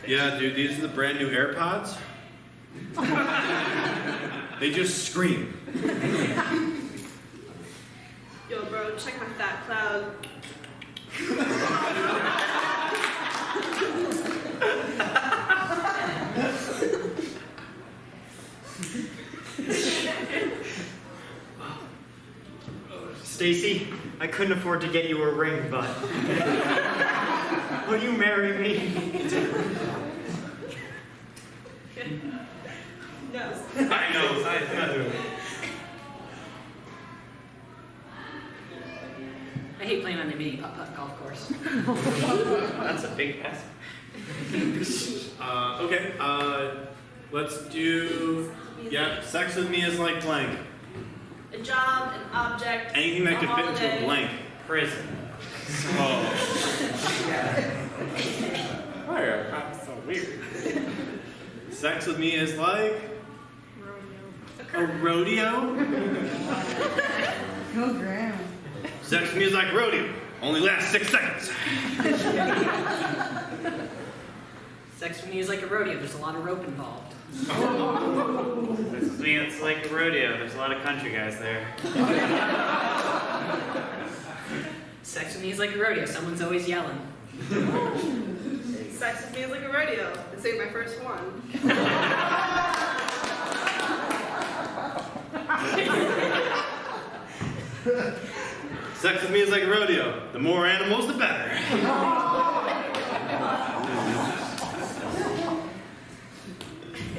Yeah, dude, these are the brand new AirPods. They just scream. Yo, bro, check my fat cloud. Stacy, I couldn't afford to get you a ring, but will you marry me? No. I know, I do. I hate playing on the mini putt-putt golf course. That's a big pass. Okay, let's do, yeah, sex with me is like blank. A job, an object. Anything that could fit into a holiday. blank. Prison. Oh. Why are cops so weird? Sex with me is like a rodeo. Go ground. Sex with me is like a rodeo. Only lasts 6 seconds. Sex with me is like a rodeo. There's a lot of rope involved. This means it's like a rodeo. There's a lot of country guys there. Sex with me is like a rodeo. Someone's always yelling. Sex with me is like a rodeo. This ain't my first one. Sex with me is like a rodeo. The more animals, the better.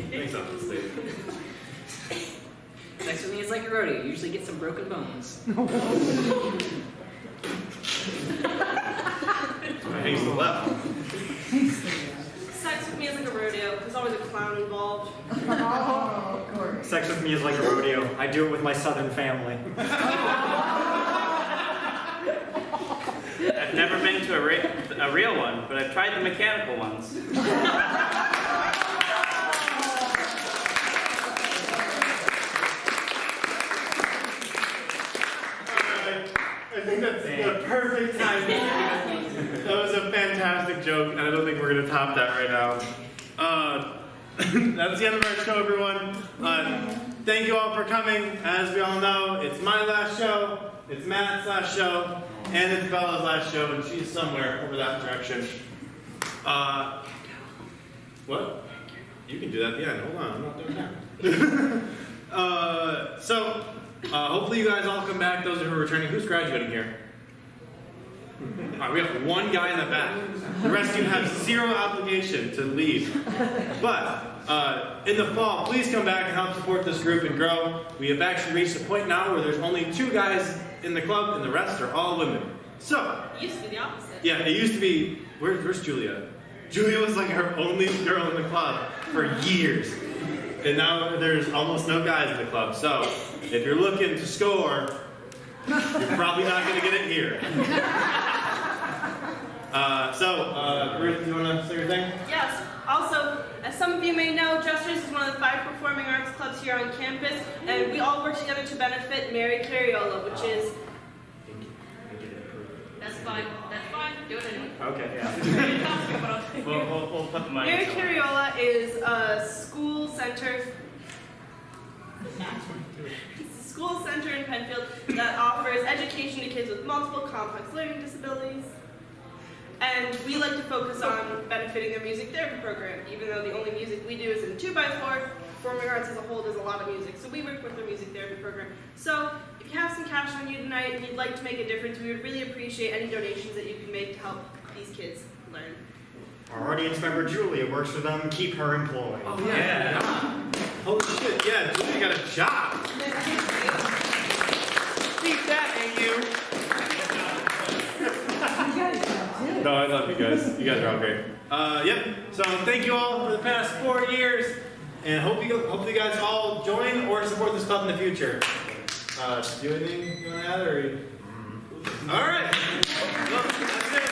Thanks, Uncle Steve. Sex with me is like a rodeo. You usually get some broken bones. Hangs to the left. Sex with me is like a rodeo. There's always a clown involved. Oh, of course. Sex with me is like a rodeo. I do it with my southern family. I've never been to a real one, but I've tried the mechanical ones. I think that's the perfect time. That was a fantastic joke, and I don't think we're going to top that right now. That's the end of our show, everyone. Thank you all for coming. As we all know, it's my last show, it's Matt's last show, and it's Bella's last show, and she's somewhere over that direction. What? You can do that at the end. Hold on, I'm not doing that. So, Hopefully you guys all come back, those who are returning. Who's graduating here? All right, we have one guy in the back. The rest of you have zero obligation to leave. But in the fall, please come back and help support this group and grow. We have actually reached a point now where there's only 2 guys in the club and the rest are all women. So, It used to be the opposite. yeah, it used to be, where's Julia? Julia was like our only girl in the club for years. And now there's almost no guys in the club. So, if you're looking to score, you're probably not going to get it here. Ruth, do you want to say your thing? Yes. Also, as some of you may know, Jesters is one of the 5 performing arts clubs here on campus, and we all work together to benefit Mary Cariola, which is... That's fine. That's fine. Do it anyway. Okay, yeah. We'll put the mic. Mary Cariola is a school center. It's a school center in Penfield that offers education to kids with multiple complex learning disabilities. And we like to focus on benefiting their music therapy program, even though the only music we do is in 2x4. Performing arts as a whole does a lot of music, so we work with their music therapy program. So if you have some cash on you tonight and you'd like to make a difference, we would really appreciate any donations that you can make to help these kids learn. Our audience member Julia works for them. Keep her employed. Oh, yeah. Holy shit, yeah, Julia got a job. Keep that, ain't you? No, I love you guys. You guys are all great. Yep. So thank you all for the past 4 years, and hopefully you guys all join or support this club in the future. Do anything you want to add, or? All right. Well, that's it.